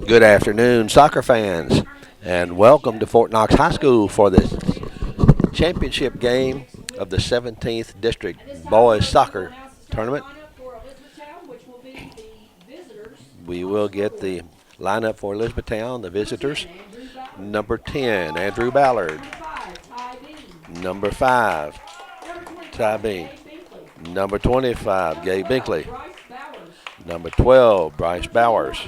Good afternoon, soccer fans, and welcome to Fort Knox High School for the championship game of the 17th District Boys Soccer Tournament. We will get the lineup for Elizabethtown, the visitors. Number 10, Andrew Ballard. Number 5, Ty Bean. Number 25, Gabe Binkley. Number 12, Bryce Bowers.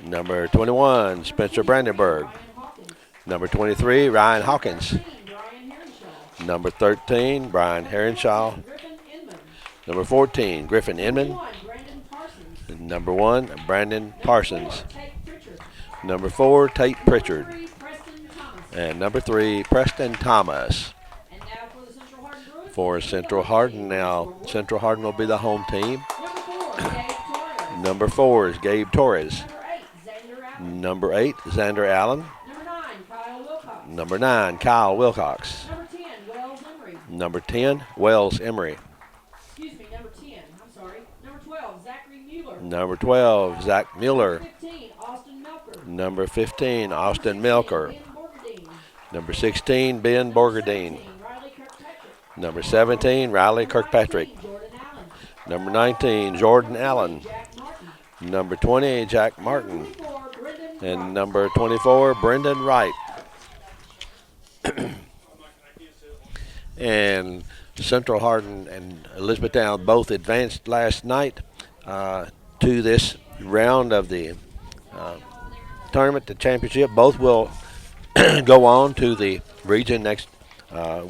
Number 21, Spencer Brandenburg. Number 23, Ryan Hawkins. Number 13, Brian Heronshaw. Number 14, Griffin Inman. Number 1, Brandon Parsons. Number 4, Tate Pritchard. And number 3, Preston Thomas. For Central Hardin now, Central Hardin will be the home team. Number 4 is Gabe Torres. Number 8, Xander Allen. Number 9, Kyle Wilcox. Number 10, Wells Emery. Number 12, Zach Mueller. Number 15, Austin Melker. Number 16, Ben Borgerdine. Number 17, Riley Kirkpatrick. Number 19, Jordan Allen. Number 20, Jack Martin. And number 24, Brendan Wright. And Central Hardin and Elizabethtown both advanced last night to this round of the tournament, the championship. Both will go on to the region next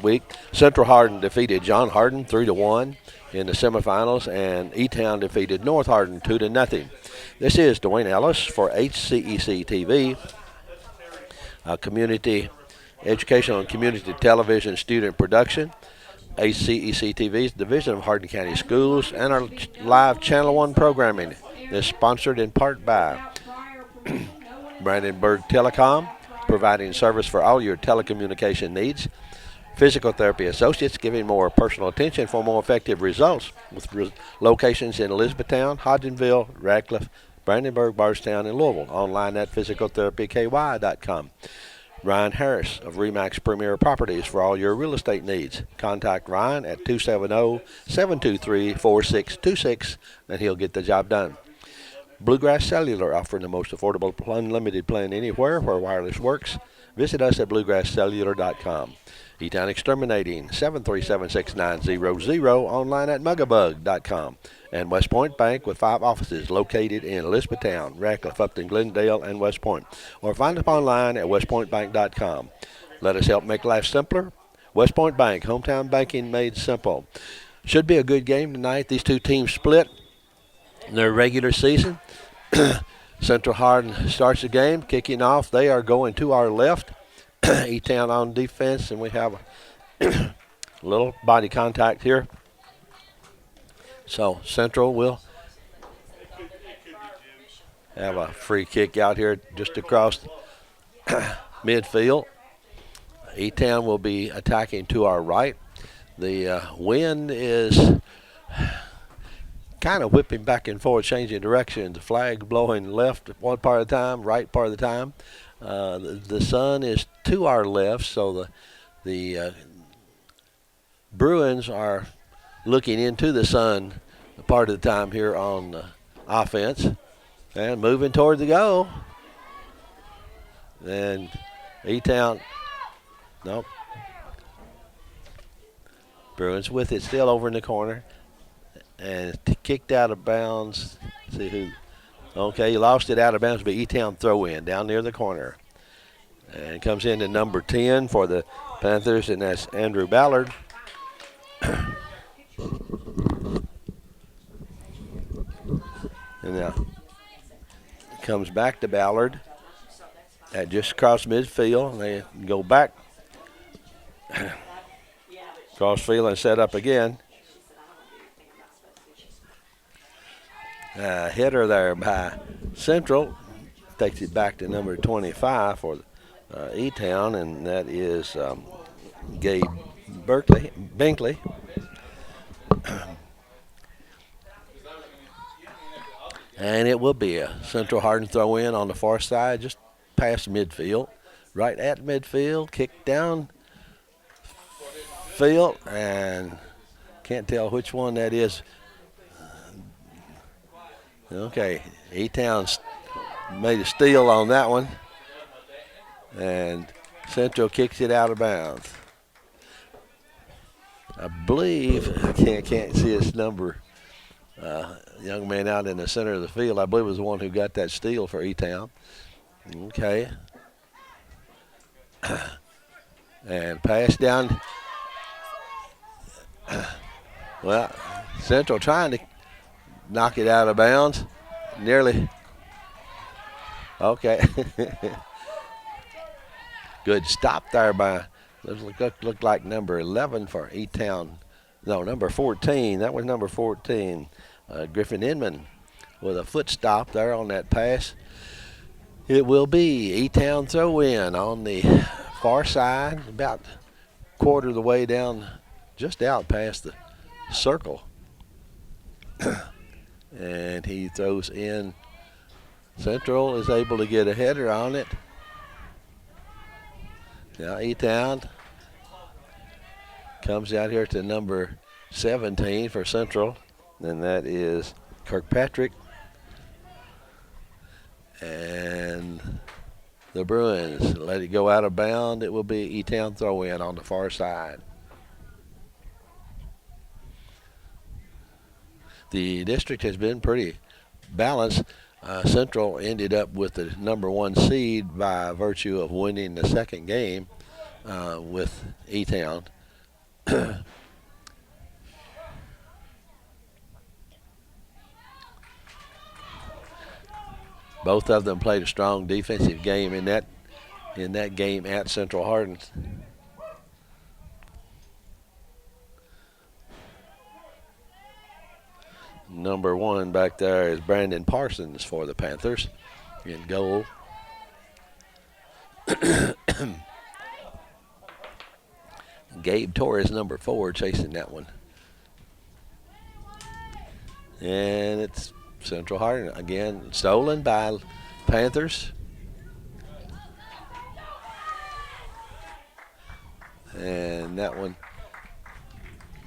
week. Central Hardin defeated John Hardin 3-1 in the semifinals, and E-Town defeated North Hardin 2-0. This is Dwayne Ellis for HCEC-TV, community educational and community television student production. HCEC-TV is the division of Hardin County Schools, and our live Channel 1 programming is sponsored in part by Brandenburg Telecom, providing service for all your telecommunication needs. Physical Therapy Associates, giving more personal attention for more effective results, with locations in Elizabethtown, Hodgenville, Radcliffe, Brandenburg, Bardstown, and Louisville. Online at physicaltherapyky.com. Ryan Harris of Remax Premier Properties for all your real estate needs. Contact Ryan at 270-723-4626, and he'll get the job done. Bluegrass Cellular, offering the most affordable unlimited plan anywhere where wireless works. Visit us at bluegrasscellular.com. E-Town Exterminating, 737-6900, online at mugabug.com. And West Point Bank with 5 offices located in Elizabethtown, Radcliffe, Upton, Glendale, and West Point. Or find us online at westpointbank.com. Let us help make life simpler. West Point Bank, hometown banking made simple. Should be a good game tonight. These two teams split in their regular season. Central Hardin starts the game, kicking off. They are going to our left. E-Town on defense, and we have a little body contact here. So Central will have a free kick out here just across midfield. E-Town will be attacking to our right. The wind is kind of whipping back and forth, changing direction. The flag blowing left one part of the time, right part of the time. The sun is to our left, so the Bruins are looking into the sun part of the time here on offense, and moving toward the goal. And E-Town, nope. Bruins with it, still over in the corner, and kicked out of bounds. See who. Okay, he lost it out of bounds, but E-Town throw in down near the corner. And comes into number 10 for the Panthers, and that's Andrew Ballard. And now comes back to Ballard at just across midfield. They go back cross field and set up again. Header there by Central. Takes it back to number 25 for E-Town, and that is Gabe Binkley. And it will be a Central Hardin throw in on the far side, just past midfield. Right at midfield, kick down field, and can't tell which one that is. Okay, E-Town made a steal on that one, and Central kicks it out of bounds. I believe, I can't see his number, young man out in the center of the field, I believe was the one who got that steal for E-Town. Okay. And pass down. Well, Central trying to knock it out of bounds. Nearly. Okay. Good stop there by, looked like number 11 for E-Town. No, number 14. That was number 14. Griffin Inman with a foot stop there on that pass. It will be E-Town throw in on the far side, about quarter of the way down, just out past the circle. And he throws in. Central is able to get a header on it. Now E-Town comes out here to number 17 for Central, and that is Kirkpatrick. And the Bruins let it go out of bounds. It will be E-Town throw in on the far side. The district has been pretty balanced. Central ended up with the number 1 seed by virtue of winning the second game with E-Town. Both of them played a strong defensive game in that game at Central Hardin. Number 1 back there is Brandon Parsons for the Panthers in goal. Gabe Torres, number 4, chasing that one. And it's Central Hardin again, stolen by Panthers. And that one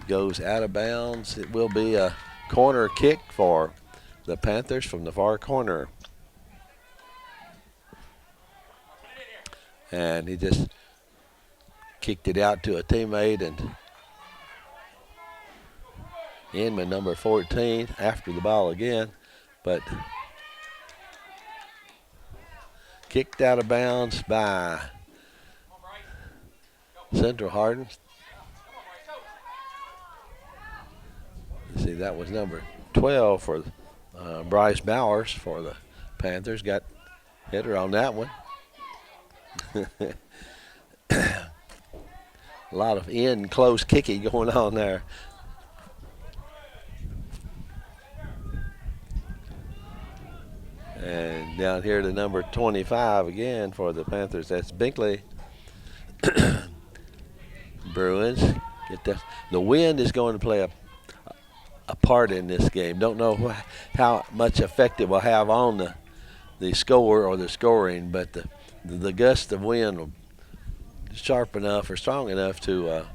goes out of bounds. It will be a corner kick for the Panthers from the far corner. And he just kicked it out to a teammate, and Inman, number 14, after the ball again, but kicked out of bounds by Central Hardin. See, that was number 12 for Bryce Bowers for the Panthers. Got header on that one. A lot of in-close kicking going on there. And down here to number 25 again for the Panthers. That's Binkley. Bruins get that. The wind is going to play a part in this game. Don't know how much effect it will have on the score or the scoring, but the gust of wind will sharp enough or strong enough to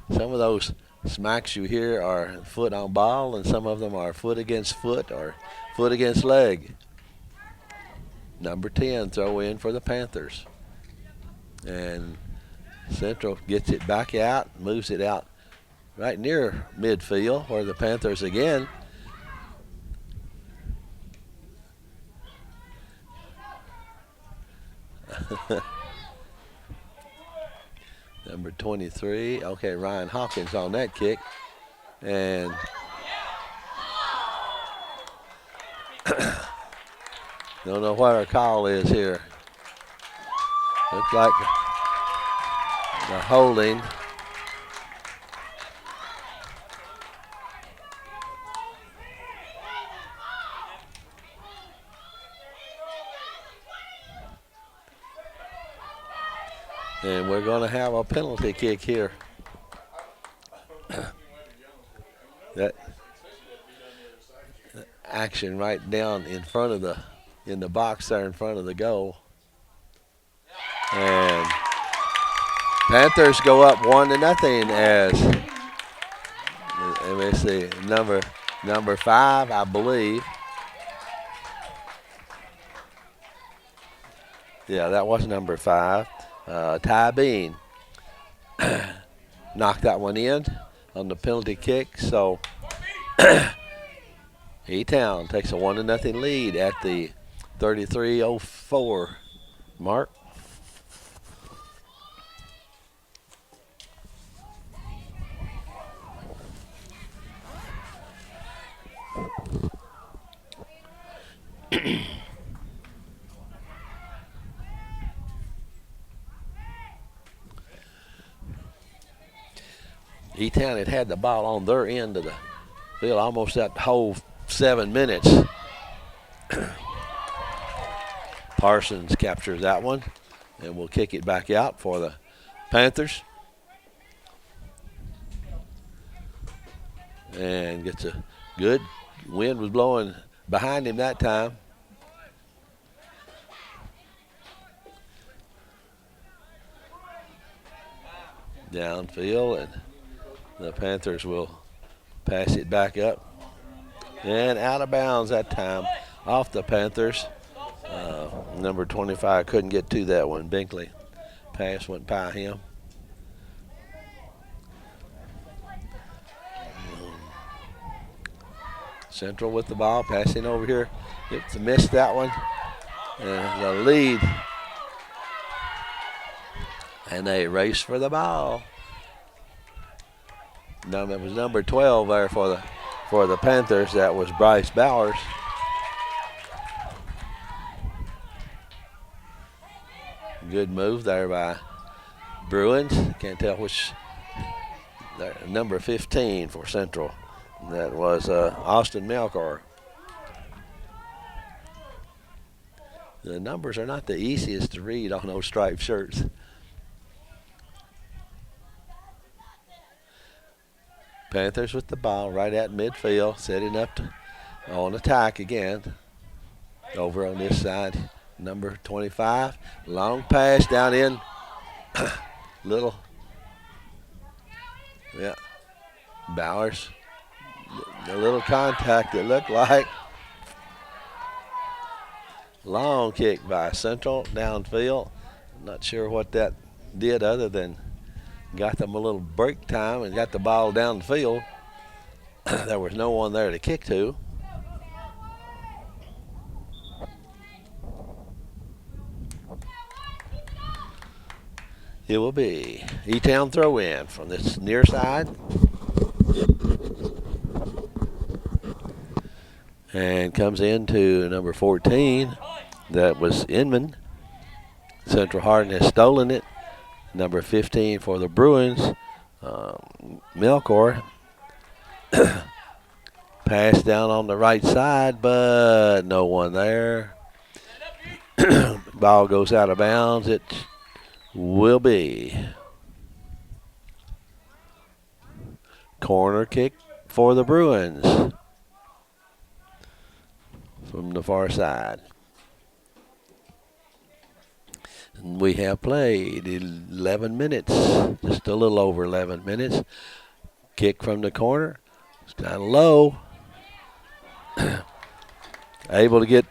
some of those smacks you hear are foot on ball, and some of them are foot against foot or foot against leg. Number 10 throw in for the Panthers. And Central gets it back out, moves it out right near midfield where the Panthers again number 23. Okay, Ryan Hawkins on that kick. And don't know what our call is here. Looks like the holding. And we're going to have a penalty kick here. action right down in front of in the box there in front of the goal. And Panthers go up 1-0 as, let me see, number 5, I believe. Yeah, that was number 5. Ty Bean knocked that one in on the penalty kick. So E-Town takes a 1-0 lead at the 33:04 mark. E-Town had the ball on their end of the field almost that whole 7 minutes. Parsons captures that one, and will kick it back out for the Panthers. And gets a good wind was blowing behind him that time. Downfield, and the Panthers will pass it back up. And out of bounds that time, off the Panthers. Number 25 couldn't get to that one. Binkley pass went by him. Central with the ball, passing over here. It's missed that one. And the lead. And they race for the ball. No, it was number 12 there for the Panthers. That was Bryce Bowers. Good move there by Bruins. Can't tell which. Number 15 for Central. That was Austin Melkor. The numbers are not the easiest to read on those striped shirts. Panthers with the ball right at midfield, setting up on attack again. Over on this side, number 25. Long pass down in. Little. Yeah. Bowers. A little contact, it looked like. Long kick by Central downfield. Not sure what that did other than got them a little break time and got the ball down the field. There was no one there to kick to. It will be E-Town throw in from this near side. And comes into number 14. That was Inman. Central Hardin has stolen it. Number 15 for the Bruins. Melkor. Pass down on the right side, but no one there. Ball goes out of bounds. It will be corner kick for the Bruins from the far side. And we have played 11 minutes, just a little over 11 minutes. Kick from the corner. It's kind of low. Able to get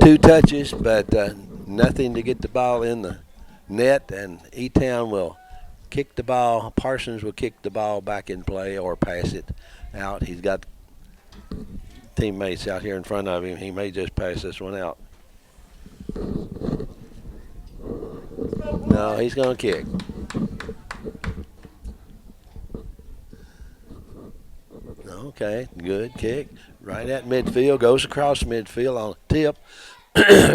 2 touches, but nothing to get the ball in the net, and E-Town will kick the ball. Parsons will kick the ball back in play or pass it out. He's got teammates out here in front of him. He may just pass this one out. No, he's going to kick. Okay, good kick. Right at midfield, goes across midfield on a tip.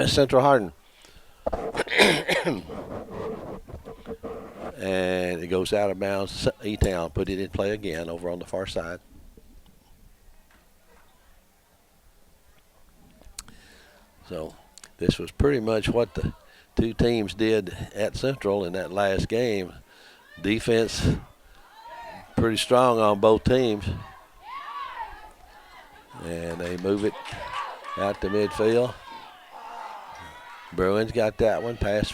Central Hardin. And it goes out of bounds. E-Town put it in play again over on the far side. So this was pretty much what the two teams did at Central in that last game. Defense pretty strong on both teams. And they move it out to midfield. Bruins got that one. Pass.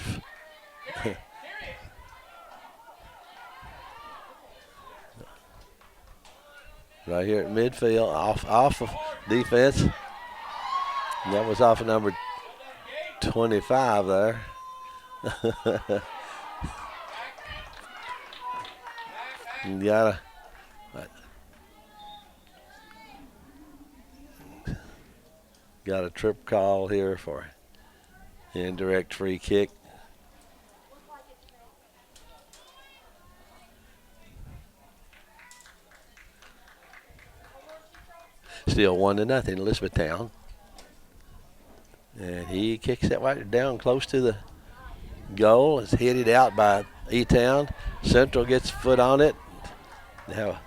Right here at midfield, off of defense. And that was off of number 25 there. Got a trip call here for indirect free kick. Still 1-0, Elizabethtown. And he kicks that right down close to the goal. It's headed out by E-Town. Central gets foot on it. They have a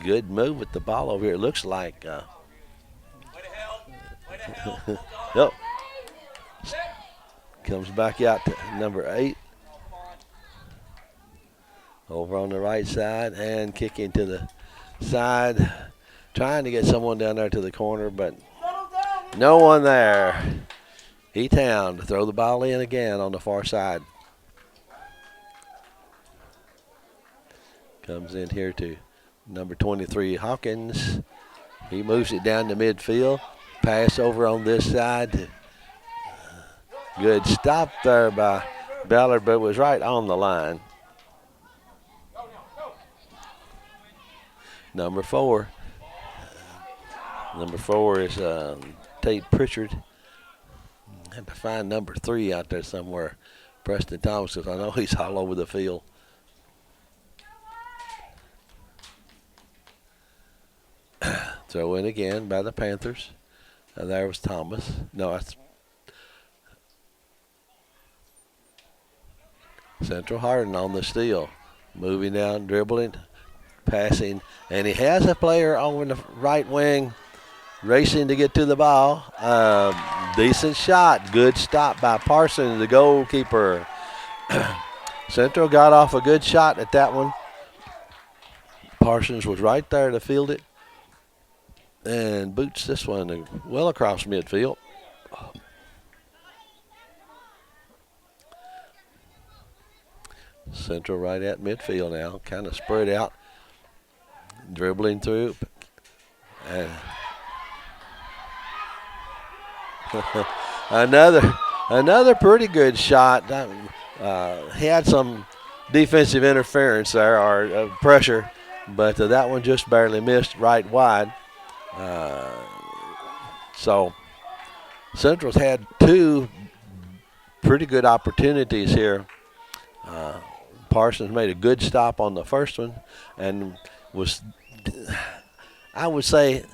good move with the ball over here. It looks like. Yep. Comes back out to number 8. Over on the right side and kicking to the side. Trying to get someone down there to the corner, but no one there. E-Town to throw the ball in again on the far side. Comes in here to number 23, Hawkins. He moves it down to midfield. Pass over on this side. Good stop there by Ballard, but it was right on the line. Number 4. Number 4 is Tate Pritchard. Have to find number 3 out there somewhere. Preston Thomas, because I know he's all over the field. Throw in again by the Panthers. And there was Thomas. No, that's Central Hardin on the steal. Moving down, dribbling, passing. And he has a player over the right wing racing to get to the ball. Decent shot. Good stop by Parsons, the goalkeeper. Central got off a good shot at that one. Parsons was right there to field it. And boots this one well across midfield. Central right at midfield now, kind of spread out, dribbling through. And another pretty good shot. He had some defensive interference there, or pressure, but that one just barely missed right wide. So Central's had 2 pretty good opportunities here. Parsons made a good stop on the first one and was, I would say,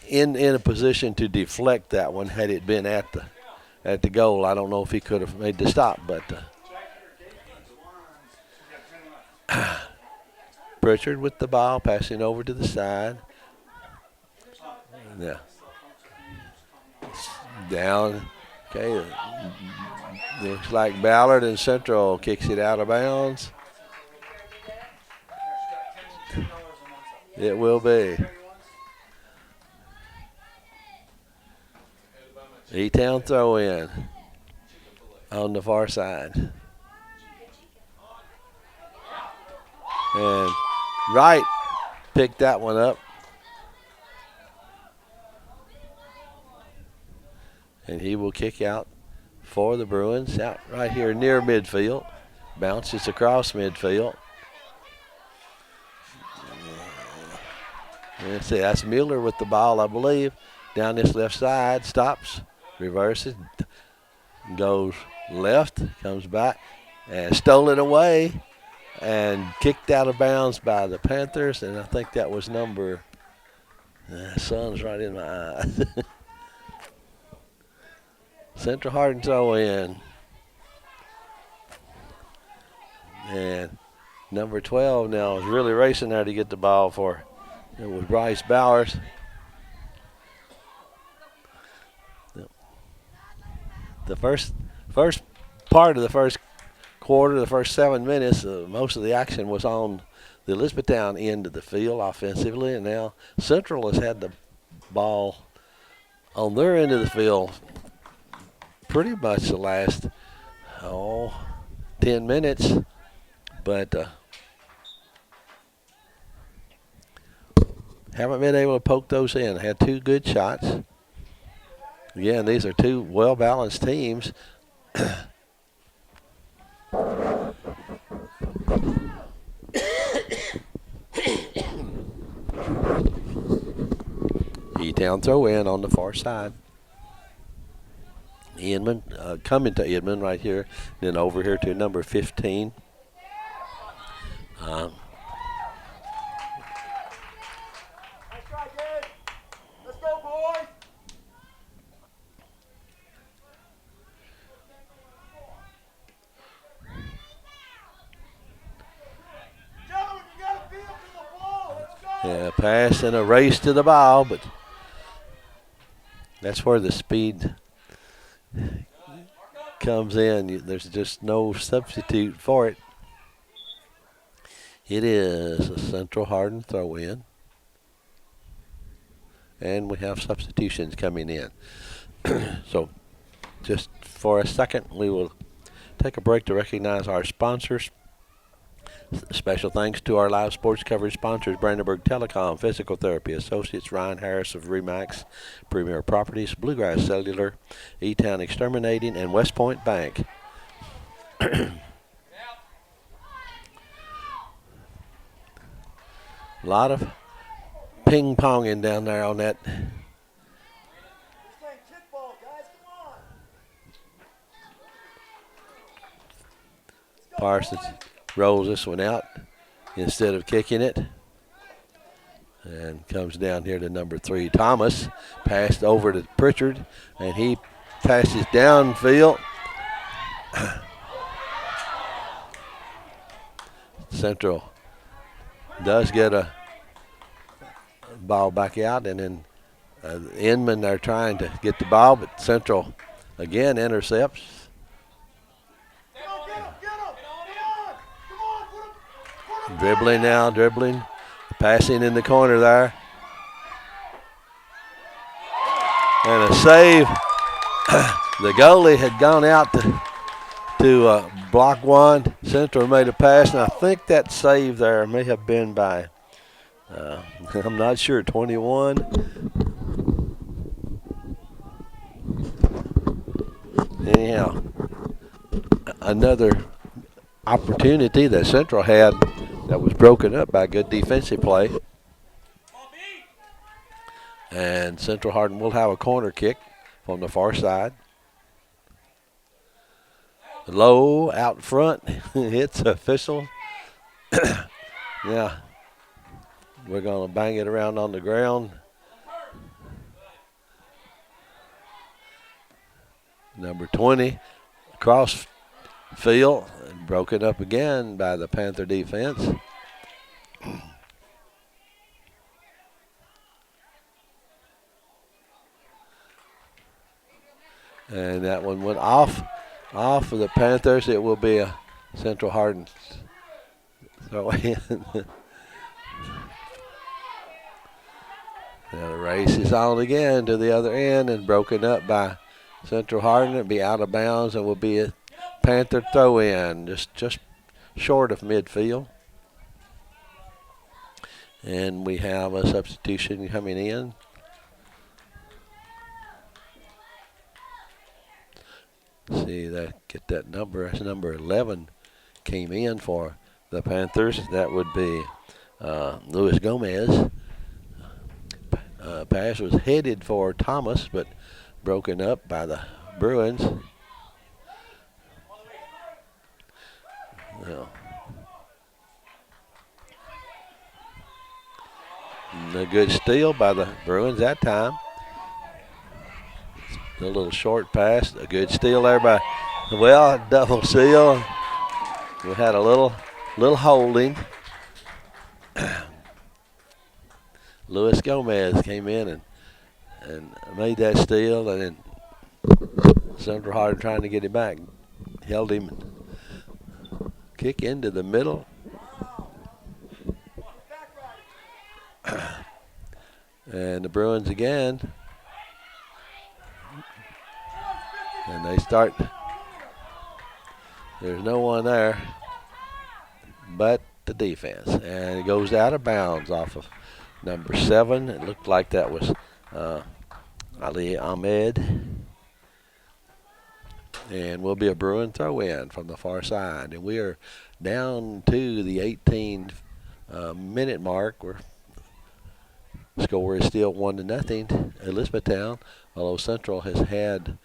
in a position to deflect that one had it been at the goal. I don't know if he could have made the stop, but Pritchard with the ball, passing over to the side. Yeah. Down. Okay. Looks like Ballard and Central kicks it out of bounds. It will be. E-Town throw in on the far side. And Wright picked that one up. And he will kick out for the Bruins, out right here near midfield. Bounces across midfield. Let's see, that's Mueller with the ball, I believe. Down this left side, stops, reverses, goes left, comes back, and stolen away and kicked out of bounds by the Panthers. And I think that was number, sun's right in my eyes. Central Hardin throw in. And number 12 now is really racing there to get the ball for it was Bryce Bowers. The first part of the first quarter, the first 7 minutes, most of the action was on the Elizabethtown end of the field offensively, and now Central has had the ball on their end of the field pretty much the last 10 minutes, but haven't been able to poke those in. Had two good shots. Again, these are two well-balanced teams. E-Town throw in on the far side. Edmond coming to Edmond right here, then over here to number 15. Nice try, Gabe. Let's go, boys. Gentlemen, you got to be up to the ball. Let's go. Yeah, pass and a race to the ball, but that's where the speed comes in. There's just no substitute for it. It is a Central Hardin throw-in. And we have substitutions coming in. So just for a second, we will take a break to recognize our sponsors. Special thanks to our live sports coverage sponsors, Brandenburg Telecom, Physical Therapy Associates, Ryan Harris of Remax, Premier Properties, Bluegrass Cellular, E-Town Exterminating, and West Point Bank. A lot of ping-ponging down there on that. Parsons rolls this one out instead of kicking it. And comes down here to number 3, Thomas. Passed over to Pritchard, and he passes downfield. Central does get a ball back out, and then Inman, they're trying to get the ball, but Central again intercepts. Dribbling, passing in the corner there. And a save. The goalie had gone out to block one. Central made a pass, and I think that save there may have been by, I'm not sure, 21. Anyhow, another opportunity that Central had that was broken up by good defensive play. And Central Hardin will have a corner kick from the far side. Low out front, hits official. Yeah, we're going to bang it around on the ground. Number 20, across field, broken up again by the Panther defense. And that one went off of the Panthers. It will be a Central Hardin throw in. Now the race is on again to the other end and broken up by Central Hardin. It'll be out of bounds and will be a Panther throw in, just short of midfield. And we have a substitution coming in. See that, get that number. That's number 11 came in for the Panthers. That would be Luis Gomez. Pass was headed for Thomas, but broken up by the Bruins. Well, a good steal by the Bruins that time. A little short pass, a good steal there by, well, double seal. We had a little holding. Luis Gomez came in and made that steal, and then Central Hardin trying to get him back. Held him. Kick into the middle. And the Bruins again. And they start. There's no one there but the defense. And it goes out of bounds off of number 7. It looked like that was Ali Ahmed. And will be a Bruin throw in from the far side. And we are down to the 18-minute mark. Where score is still 1-0 Elizabethtown, although Central has had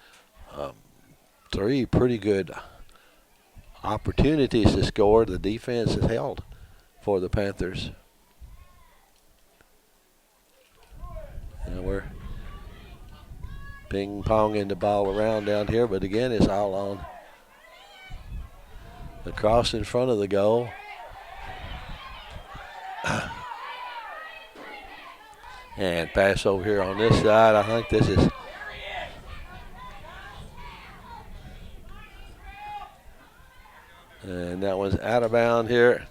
3 pretty good opportunities to score. The defense has held for the Panthers. And we're ping-ponging the ball around down here, but again, it's all on the cross in front of the goal. And pass over here on this side. I think this is and that one's out of bounds here.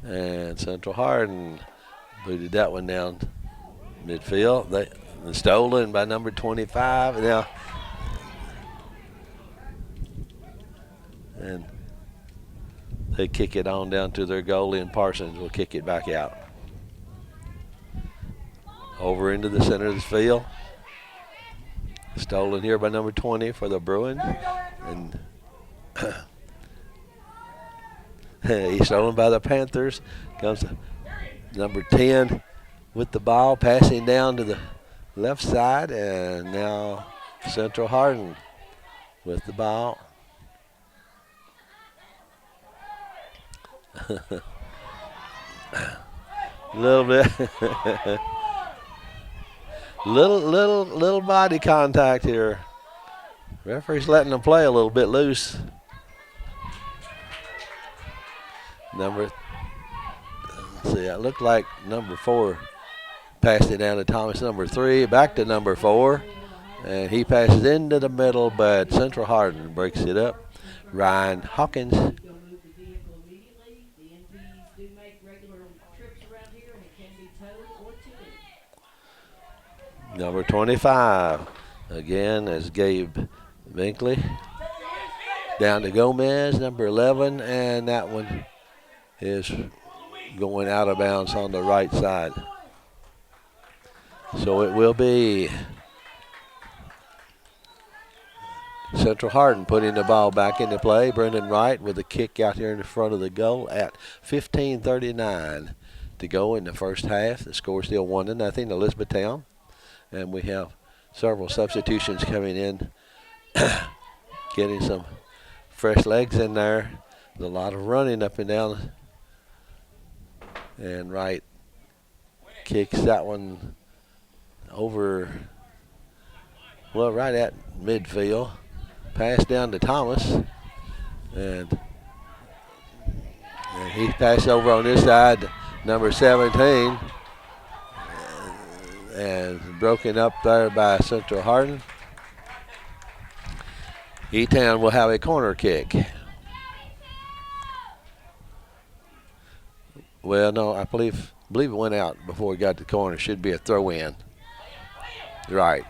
And Central Hardin booted that one down midfield. They stolen by number 25 now. And they kick it on down to their goalie, and Parsons will kick it back out. Over into the center of the field. Stolen here by number 20 for the Bruins. And he's stolen by the Panthers. Comes to number 10 with the ball, passing down to the left side, and now Central Hardin with the ball. A little bit. little body contact here. Referee's letting them play a little bit loose. It looked like number 4 passed it down to Thomas. Number 3 back to number 4, and he passes into the middle, but Central Hardin breaks it up. Ryan Hawkins. Number 25 again is Gabe Binkley. Down to Gomez, number 11, and that one is going out of bounds on the right side. So it will be Central Hardin putting the ball back into play. Brendan Wright with a kick out here in the front of the goal at 15:39 to go in the first half. The score is still 1-0 Elizabethtown. And we have several substitutions coming in, getting some fresh legs in there. There's a lot of running up and down. And Wright kicks that one over, well, right at midfield. Pass down to Thomas. And he passed over on this side, number 17. And broken up there by Central Hardin. E-Town will have a corner kick. Well, no, I believe it went out before we got to the corner. Should be a throw in. Right.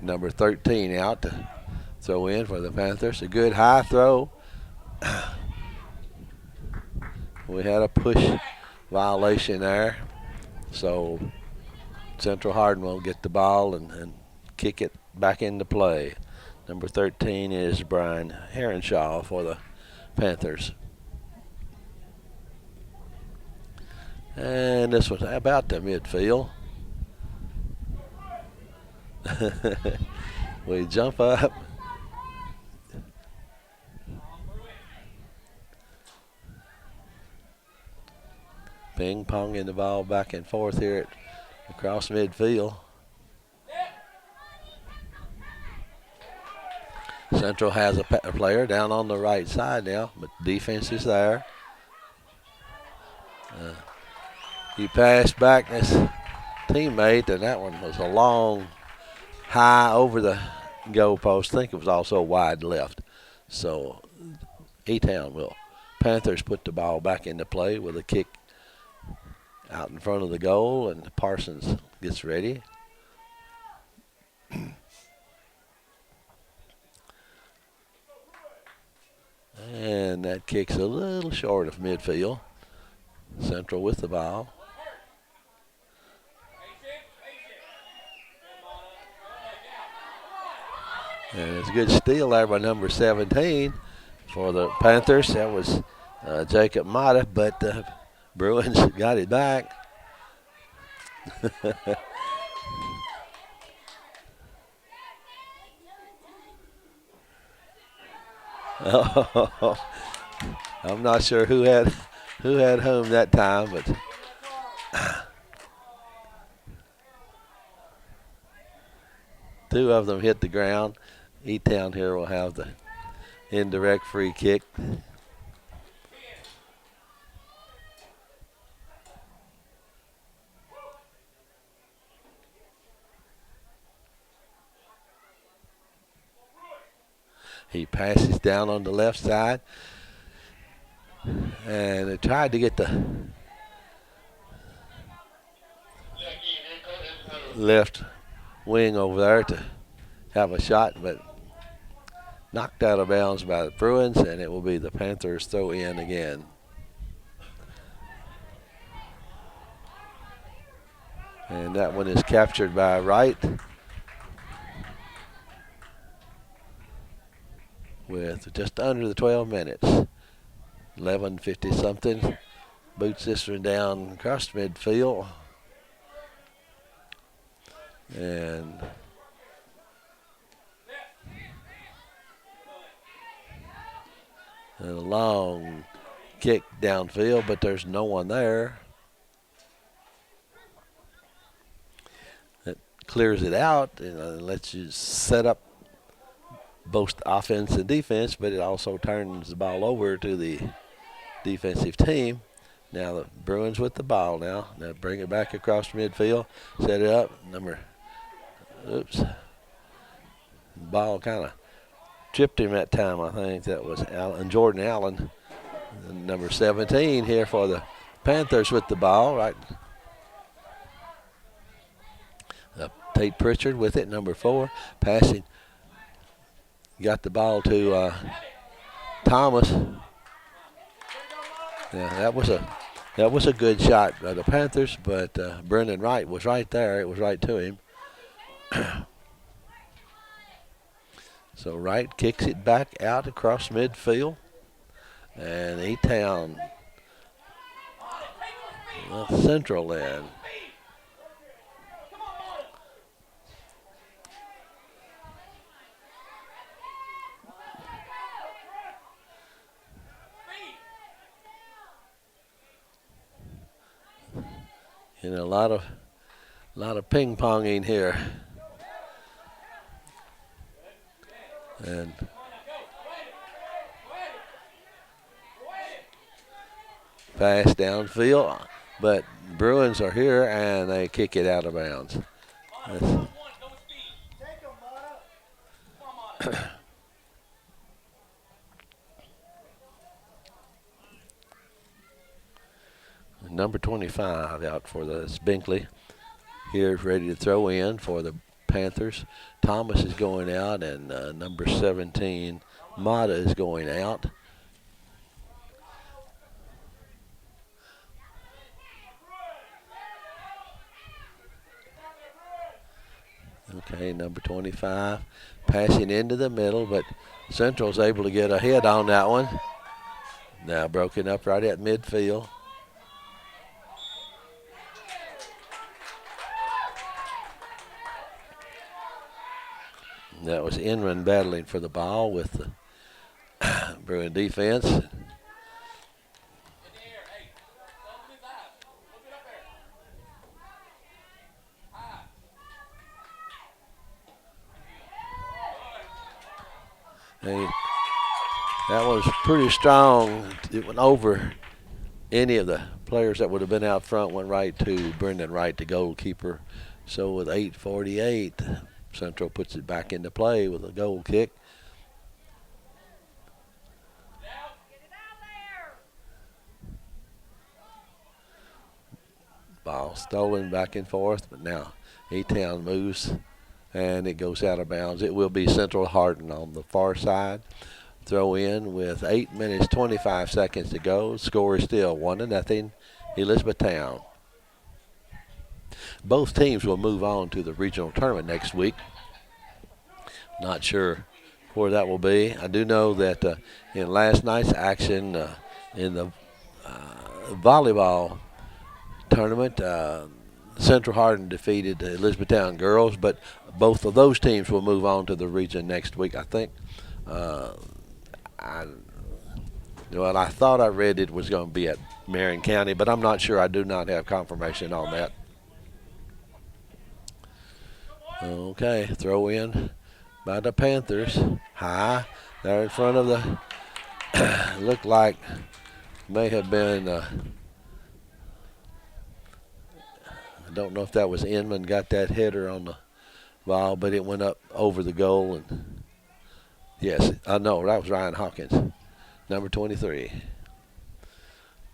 Number 13 out to throw in for the Panthers. A good high throw. We had a push violation there. So Central Hardin will get the ball and kick it back into play. Number 13 is Brian Heronshaw for the Panthers. And this was about the midfield. We jump up. Ping-ponging the ball back and forth here across midfield. Central has a player down on the right side now, but defense is there. He passed back his teammate, and that one was a long, high over the goal post. I think it was also wide left. So E-Town will. Panthers put the ball back into play with a kick out in front of the goal, and Parsons gets ready. And that kick's a little short of midfield. Central with the ball. And it's a good steal there by number 17 for the Panthers. That was Jacob Mata, but Bruins got it back. Oh, I'm not sure who had home that time, but two of them hit the ground. E-Town here will have the indirect free kick. He passes down on the left side, and they tried to get the left wing over there to have a shot, but knocked out of bounds by the Bruins, and it will be the Panthers throw in again. And that one is captured by Wright with just under the 12 minutes. 11:50 something. Boots this one down across midfield. And a long kick downfield, but there's no one there. It clears it out and lets you set up both offense and defense, but it also turns the ball over to the defensive team. Now the Bruins with the ball now. Now bring it back across midfield. Set it up. The ball kind of tripped him that time, I think. That was Jordan Allen. Number 17 here for the Panthers with the ball. Right. Tate Pritchard with it, number 4. Passing. Got the ball to Thomas. Yeah, that was a good shot by the Panthers, but Brendan Wright was right there. It was right to him. So Wright kicks it back out across midfield, and E-Town Central then. And a lot of ping ponging here. And pass downfield, but Bruins are here and they kick it out of bounds. Number 25 out for the Binkley. Here's ready to throw in for the Panthers. Thomas is going out, and number 17, Mata, is going out. Okay, number 25 passing into the middle, but Central's able to get ahead on that one. Now broken up right at midfield. That was Inman battling for the ball with the Bruin defense. Hey, that was pretty strong. It went over any of the players that would have been out front, went right to Brendan Wright, the goalkeeper. So with 8:48, Central puts it back into play with a goal kick. Ball stolen back and forth, but now E-Town moves, and it goes out of bounds. It will be Central Hardin on the far side. Throw in with 8 minutes 25 seconds to go. Score is still 1-0, Elizabethtown. Both teams will move on to the regional tournament next week. Not sure where that will be. I do know that in last night's action in the volleyball tournament, Central Hardin defeated the Elizabethtown girls, but both of those teams will move on to the region next week. I think. I thought I read it was going to be at Marion County, but I'm not sure. I do not have confirmation on that. Okay, throw in by the Panthers. High. There in front of the, looked like may have been, I don't know if that was Inman got that header on the ball, but it went up over the goal. And yes, I know, that was Ryan Hawkins, number 23.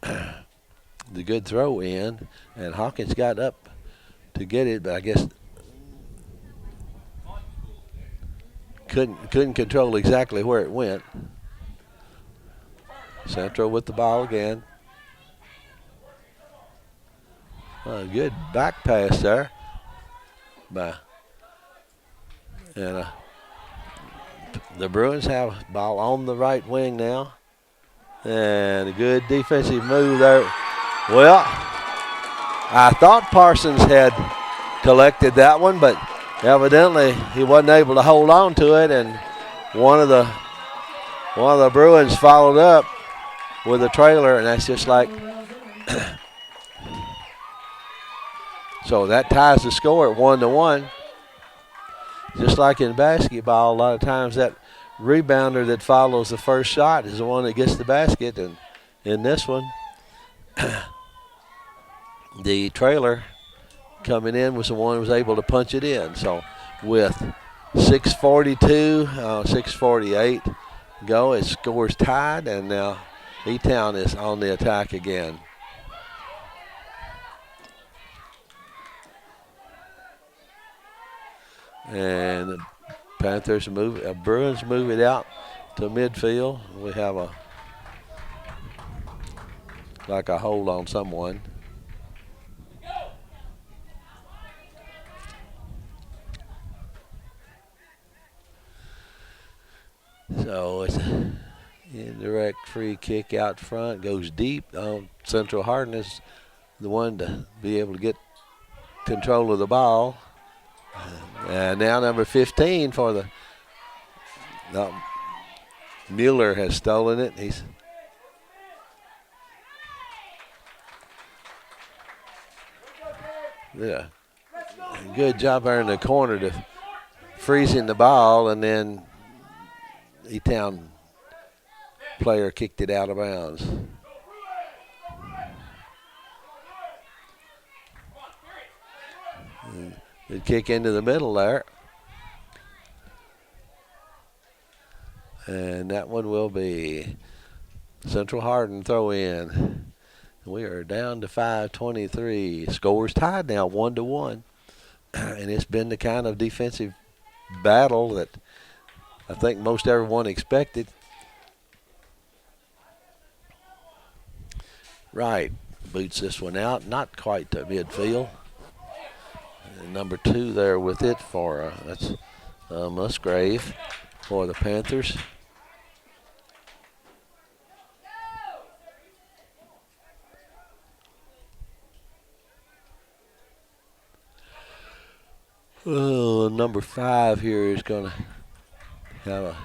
The good throw in, and Hawkins got up to get it, but I guess couldn't control exactly where it went. Central with the ball again. Good back pass there. And the Bruins have ball on the right wing now. And a good defensive move there. Well, I thought Parsons had collected that one, but evidently he wasn't able to hold on to it, and one of the Bruins followed up with a trailer, and that's just like so that ties the score at 1-1. Just like in basketball, a lot of times that rebounder that follows the first shot is the one that gets the basket, and in this one the trailer coming in was the one who was able to punch it in. So with 6:42, 6:48 go, it scores tied, and now E-Town is on the attack again. And the Panthers Bruins move it out to midfield. We have a hold on someone. So it's an indirect free kick out front, goes deep. Central Hardin is the one to be able to get control of the ball. And now number 15 for the Mueller has stolen it. Good job there in the corner to freezing the ball, and then E-Town player kicked it out of bounds. Good kick into the middle there. And that one will be Central Hardin throw in. We are down to 5:23. Scores tied now 1-1. And it's been the kind of defensive battle that I think most everyone expected. Right, boots this one out, not quite to midfield. And number 2 there with it for that's Musgrave for the Panthers. Oh, number 5 here is going to have a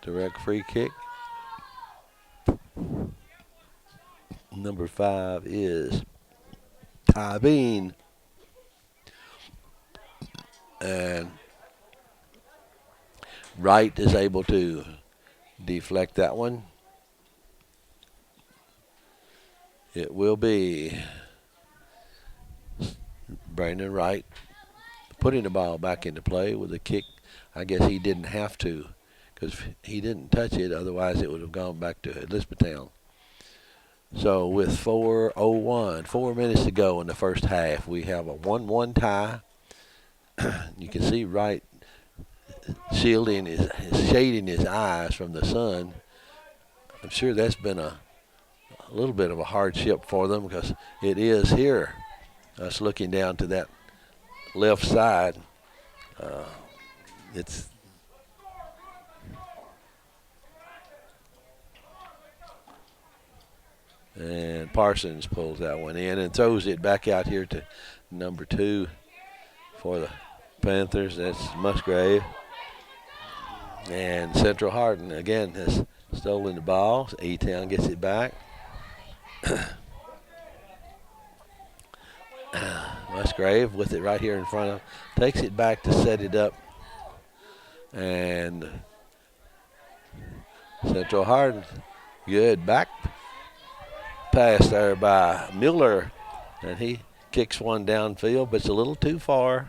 direct free kick. Number 5 is Ty Bean. And Wright is able to deflect that one. It will be Brandon Wright putting the ball back into play with a kick I guess he didn't have to because he didn't touch it. Otherwise, it would have gone back to Elizabethtown. So with 4:01, 4 minutes to go in the first half, we have a 1-1 tie. You can see Wright shading his eyes from the sun. I'm sure that's been a little bit of a hardship for them because it is here. Us looking down to that left side, it's and Parsons pulls that one in and throws it back out here to number 2 for the Panthers. That's Musgrave. And Central Hardin again has stolen the ball. E-Town gets it back. Musgrave with it right here in front of him. Takes it back to set it up. And Central Hardin, good back pass there by Mueller. And he kicks one downfield, but it's a little too far.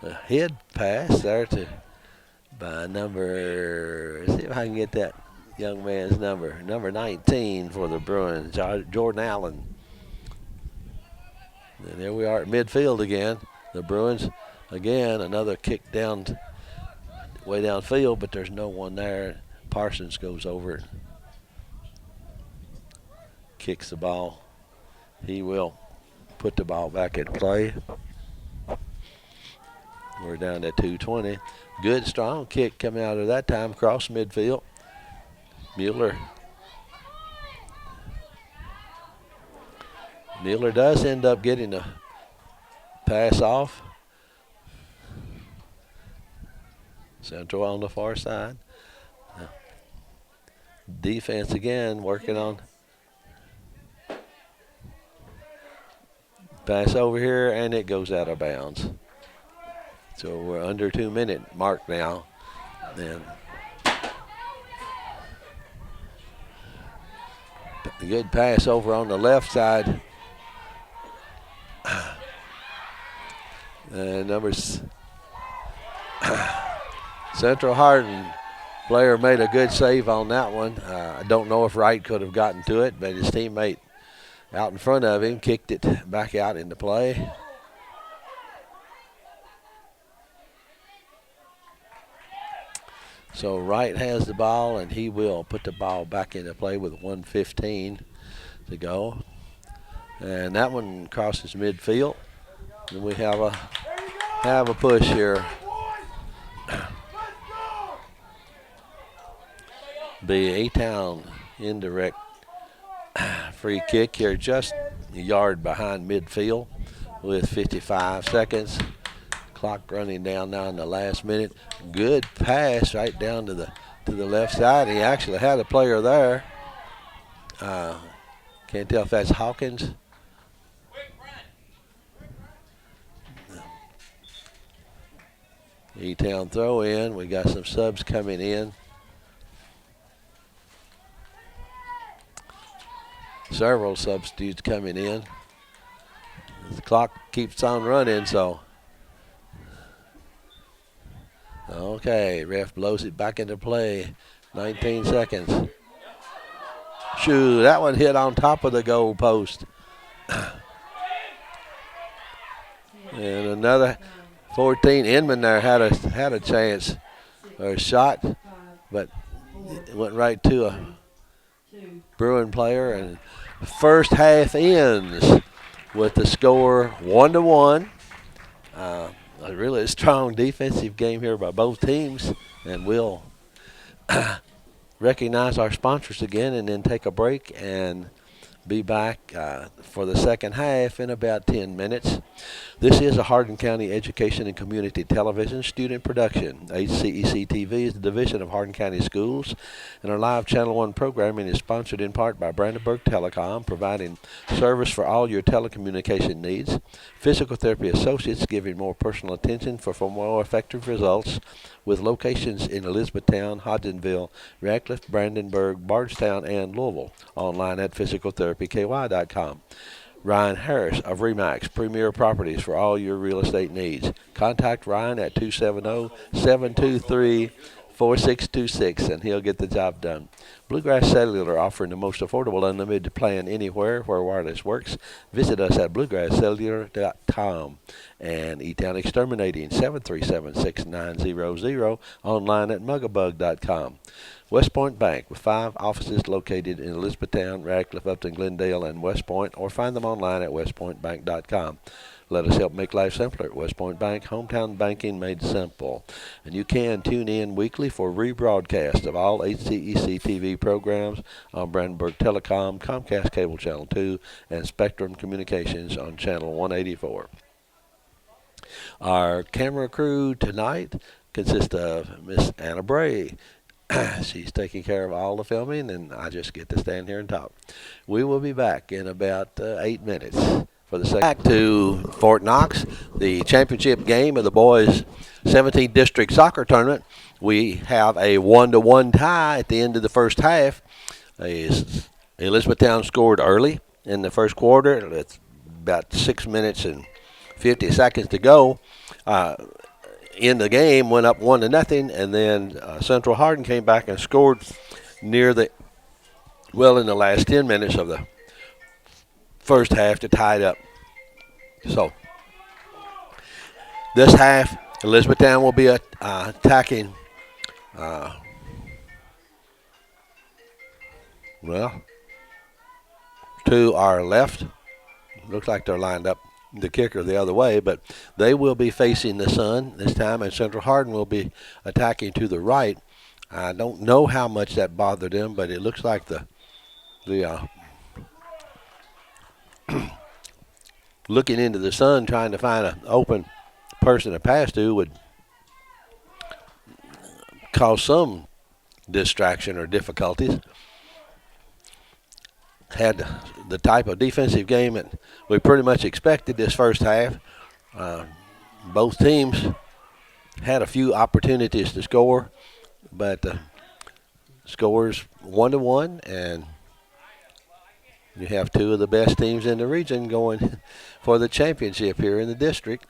A head pass there by number, let's see if I can get that young man's number 19 for the Bruins, Jordan Allen. And there we are at midfield again. The Bruins, again, another kick down, way downfield, but there's no one there. Parsons goes over it, kicks the ball. He will put the ball back in play. We're down to 2:20. Good, strong kick coming out of that time across midfield. Mueller does end up getting a pass off. Central on the far side. Defense again working on pass over here, and it goes out of bounds. So we're under 2 minute mark now. And a good pass over on the left side. And Central Hardin player made a good save on that one. I don't know if Wright could have gotten to it, but his teammate out in front of him kicked it back out into play. So Wright has the ball, and he will put the ball back into play with 1:15 to go. And that one crosses midfield. And we have a push here. Be A-Town indirect free kick here, just a yard behind midfield with 55 seconds. Clock running down now in the last minute. Good pass right down to the left side. He actually had a player there. Can't tell if that's Hawkins. E-Town throw in. We got some subs coming in. Several substitutes coming in. The clock keeps on running, so. Okay, ref blows it back into play. 19 seconds. Shoo, that one hit on top of the goal post. And another 14. Inman there had a chance or a shot, but it went right to a Bruin player. And first half ends with the score 1-1. A really strong defensive game here by both teams, and we'll recognize our sponsors again and then take a break and be back for the second half in about 10 minutes. This is a Hardin County Education and Community Television student production. HCEC-TV is the division of Hardin County Schools, and our live Channel 1 programming is sponsored in part by Brandenburg Telecom, providing service for all your telecommunication needs. Physical Therapy Associates, giving more personal attention for more effective results, with locations in Elizabethtown, Hodgenville, Radcliffe, Brandenburg, Bardstown, and Louisville. Online at physicaltherapyky.com. Ryan Harris of Remax Premier Properties for all your real estate needs. Contact Ryan at 270-723-4626 and he'll get the job done. Bluegrass Cellular offering the most affordable unlimited plan anywhere where wireless works. Visit us at bluegrasscellular.com and E-Town Exterminating 737-6900 online at mugabug.com. West Point Bank with 5 offices located in Elizabethtown, Radcliffe, Upton, Glendale, and West Point, or find them online at westpointbank.com. Let us help make life simpler at West Point Bank, hometown banking made simple. And you can tune in weekly for rebroadcast of all HCEC-TV programs on Brandenburg Telecom, Comcast Cable Channel 2, and Spectrum Communications on Channel 184. Our camera crew tonight consists of Miss Anna Bray. She's taking care of all the filming, and I just get to stand here and talk. We will be back in about 8 minutes for the second. Back to Fort Knox, the championship game of the boys' 17th District Soccer Tournament. We have a 1-1 tie at the end of the first half. Elizabethtown scored early in the first quarter. It's about 6 minutes and 50 seconds to go. In the game, went up 1-0, and then Central Hardin came back and scored in the last 10 minutes of the first half to tie it up. So this half, Elizabethtown will be attacking. To our left. Looks like they're lined up the kicker the other way, but they will be facing the sun this time, and Central Hardin will be attacking to the right. I don't know how much that bothered them, but it looks like the looking into the sun, trying to find an open person to pass to would cause some distraction or difficulties. Had the type of defensive game that we pretty much expected this first half. Both teams had a few opportunities to score, but the scores 1-1, and you have two of the best teams in the region going for the championship here in the district.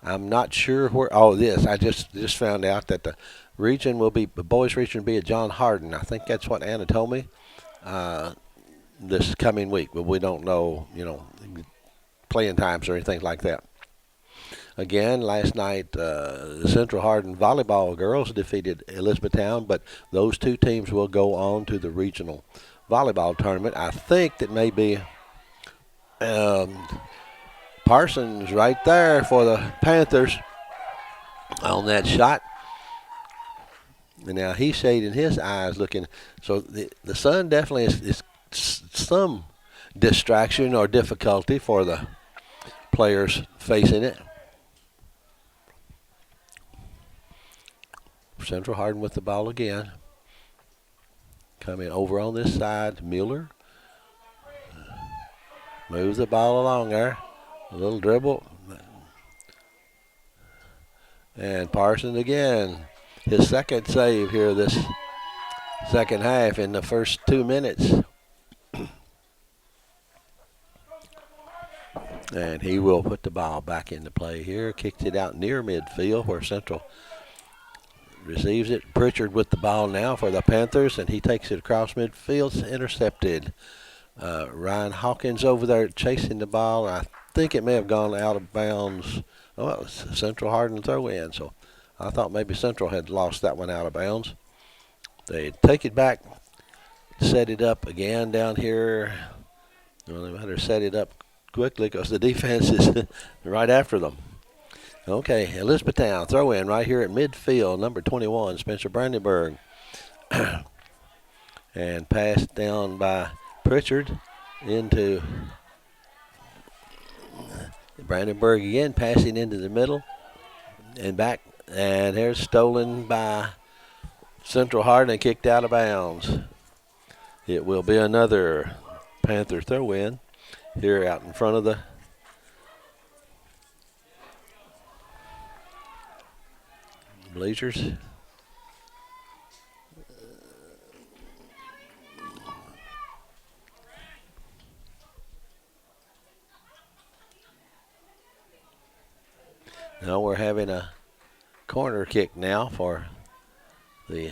I'm not sure where. Oh, this I just found out that the boys region will be at John Hardin. I think that's what Anna told me this coming week, but we don't know, playing times or anything like that. Again, last night, the Central Hardin volleyball girls defeated Elizabethtown, but those two teams will go on to the regional volleyball tournament. I think that may be Parsons right there for the Panthers on that shot. And now he's shading his eyes looking. So the sun definitely is some distraction or difficulty for the players facing it. Central Hardin with the ball again. Coming over on this side, Mueller. Moves the ball along there. A little dribble. And Parsons again. His second save here this second half in the first 2 minutes. And he will put the ball back into play here. Kicks it out near midfield where Central receives it. Pritchard with the ball now for the Panthers, and he takes it across midfield. It's intercepted. Ryan Hawkins over there chasing the ball. I think it may have gone out of bounds. Oh, it was Central Hardin throw in, so I thought maybe Central had lost that one out of bounds. They take it back, set it up again down here. Well, they better set it up quickly because the defense is right after them. Okay, Elizabethtown throw in right here at midfield, number 21, Spencer Brandenburg. And passed down by Pritchard into Brandenburg again, passing into the middle and back. And here's stolen by Central Hardin and kicked out of bounds. It will be another Panther throw in here out in front of the bleachers. Now we're having a corner kick now for the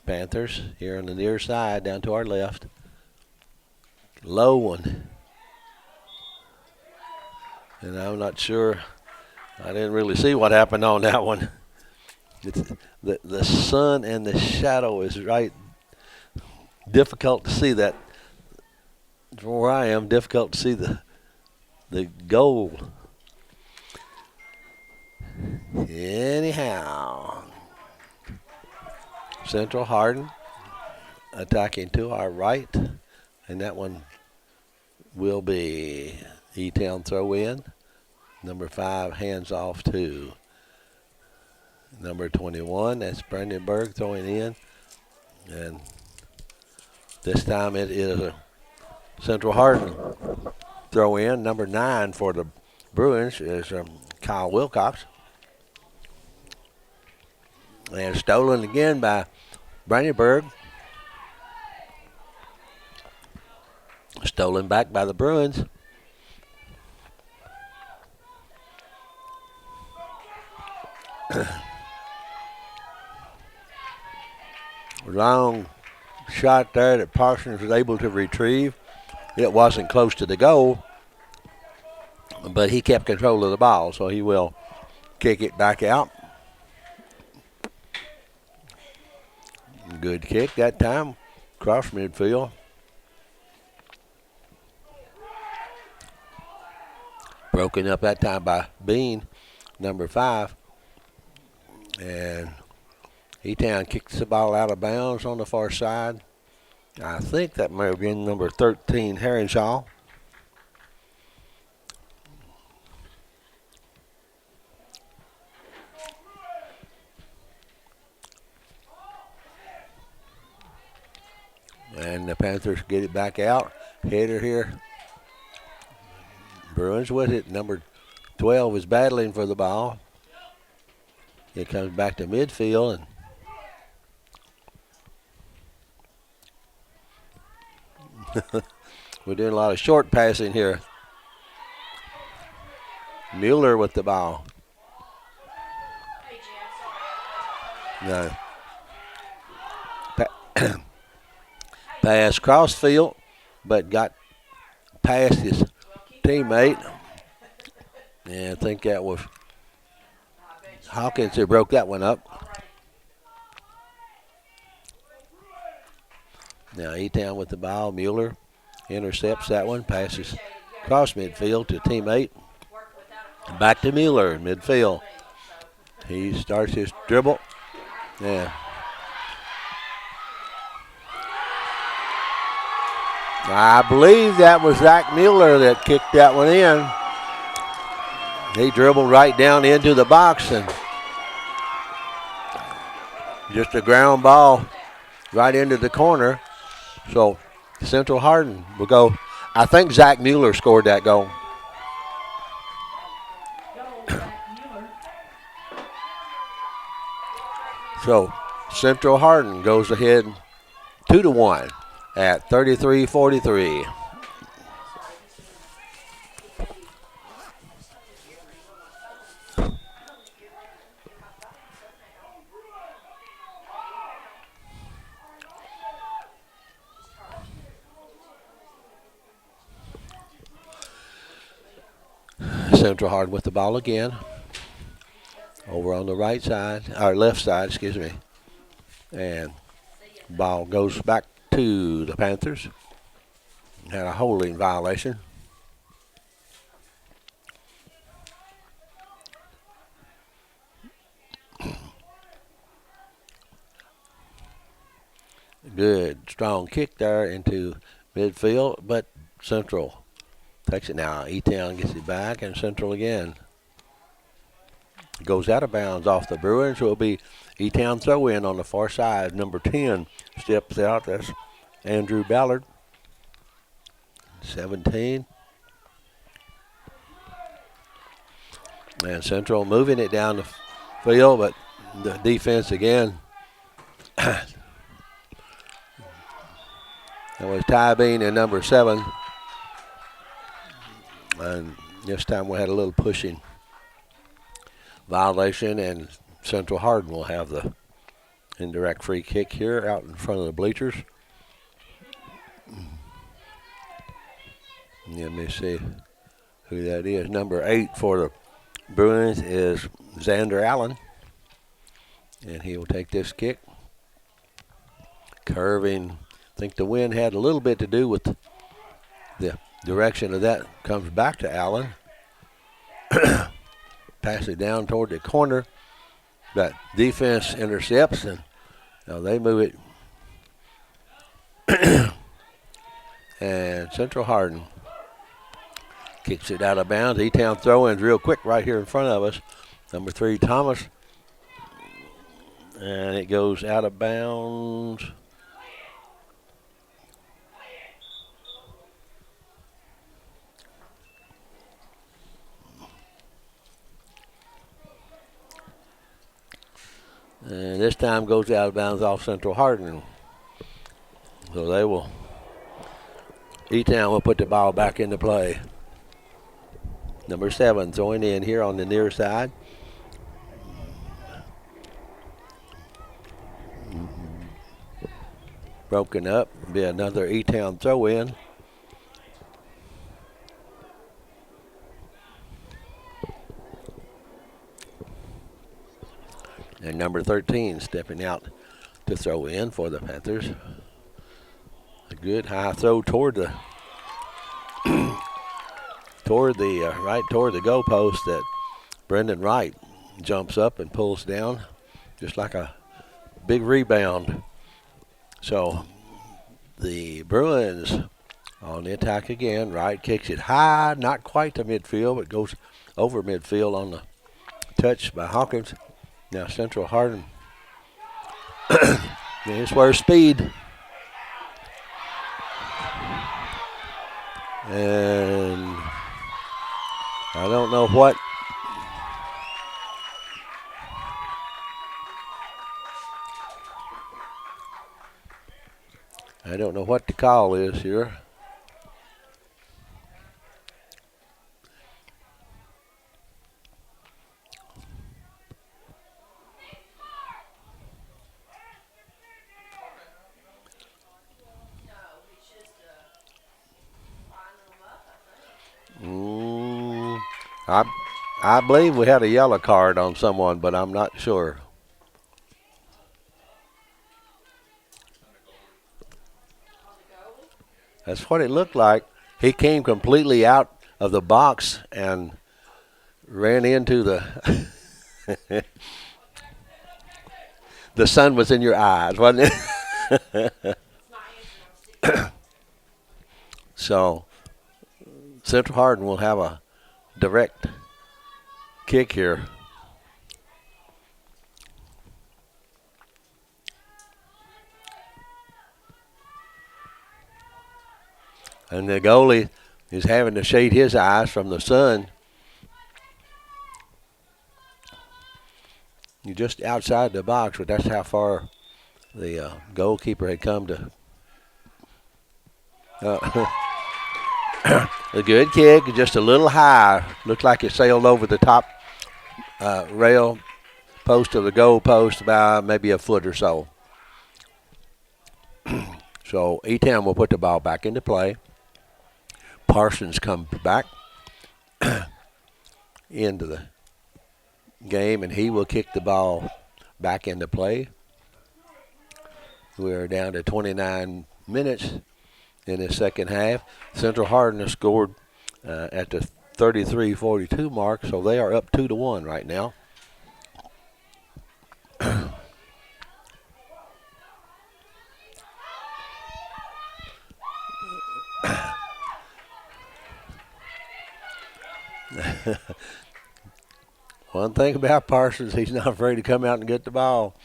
Panthers here on the near side down to our left. Low one. And I'm not sure. I didn't really see what happened on that one. It's, the sun and the shadow is right. Difficult to see that. From where I am, difficult to see the goal. Anyhow, Central Hardin attacking to our right, and that one will be E-Town throw in. Number 5 hands off to number 21. That's Brandenburg throwing in, and this time it is a Central Hardin throw in. Number 9 for the Bruins is Kyle Wilcox. And stolen again by Brandenburg. Stolen back by the Bruins. Long shot there that Parsons was able to retrieve. It wasn't close to the goal, but he kept control of the ball, so he will kick it back out. Good kick that time, cross midfield. Broken up that time by Bean, number 5. And E-Town kicks the ball out of bounds on the far side. I think that may have been number 13, Heronshaw. And the Panthers get it back out. Header here. Bruins with it. Number 12 is battling for the ball. It comes back to midfield. And we're doing a lot of short passing here. Mueller with the ball. No. Pass cross field, but got past his teammate. And I think that was Hawkins who broke that one up. Now E-Town with the ball. Mueller intercepts that one, passes cross midfield to teammate. Back to Mueller in midfield. He starts his dribble. Yeah. I believe that was Zach Mueller that kicked that one in. He dribbled right down into the box and just a ground ball right into the corner. So Central Hardin will go. I think Zach Mueller scored that goal. So Central Hardin goes ahead 2-1 at 33-43. Central Hardin with the ball again. Over on the right side, or left side, excuse me. And ball goes back to the Panthers. Had a holding violation. Good, strong kick there into midfield, but Central takes it now. E-Town gets it back, and Central again. Goes out of bounds off the Bruins. It will be E-Town throw in on the far side. Number 10 steps out. That's Andrew Ballard. 17. And Central moving it down the field, but the defense again. That was Ty Bean and number 7. And this time we had a little pushing violation, and Central Hardin will have the indirect free kick here out in front of the bleachers. Let me see who that is. Number 8 for the Bruins is Xander Allen, and he will take this kick. Curving. I think the wind had a little bit to do with the direction of that. Comes back to Allen. Pass it down toward the corner. That defense intercepts, and now they move it. And Central Hardin kicks it out of bounds. E-Town throw-ins real quick right here in front of us. Number 3, Thomas. And it goes out of bounds. And this time goes out of bounds off Central Hardin. So they will, E-Town will put the ball back into play. Number 7 throwing in here on the near side. Broken up, be another E-Town throw in. And number 13 stepping out to throw in for the Panthers. A good high throw toward the toward the goalpost that Brendan Wright jumps up and pulls down, just like a big rebound. So the Bruins on the attack again. Wright kicks it high, not quite to midfield, but goes over midfield on the touch by Hawkins. Now Central Hardin. Here's where speed. And I don't know what. I don't know what the call is here. I believe we had a yellow card on someone, but I'm not sure. That's what it looked like. He came completely out of the box and ran into the the sun was in your eyes, wasn't it? So Central Hardin will have a direct kick here. And the goalie is having to shade his eyes from the sun. You're just outside the box, but that's how far the goalkeeper had come to. A good kick, just a little high. Looked like it sailed over the top rail post of the goal post by maybe a foot or so. So E-Town will put the ball back into play. Parsons comes back into the game, and he will kick the ball back into play. We're down to 29 minutes in the second half. Central Hardin has scored at the 33-42 mark, so they are up 2-1 right now. One thing about Parsons, he's not afraid to come out and get the ball.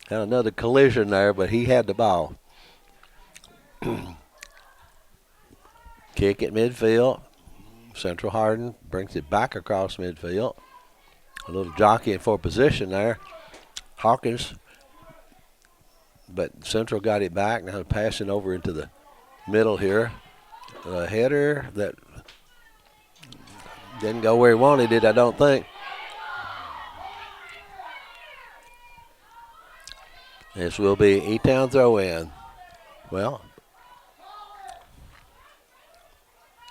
Had another collision there, but he had the ball. Kick at midfield. Central Hardin brings it back across midfield. A little jockeying for position there. Hawkins, but Central got it back. Now passing over into the middle here. A header that didn't go where he wanted it, I don't think. This will be E-Town throw in. Well,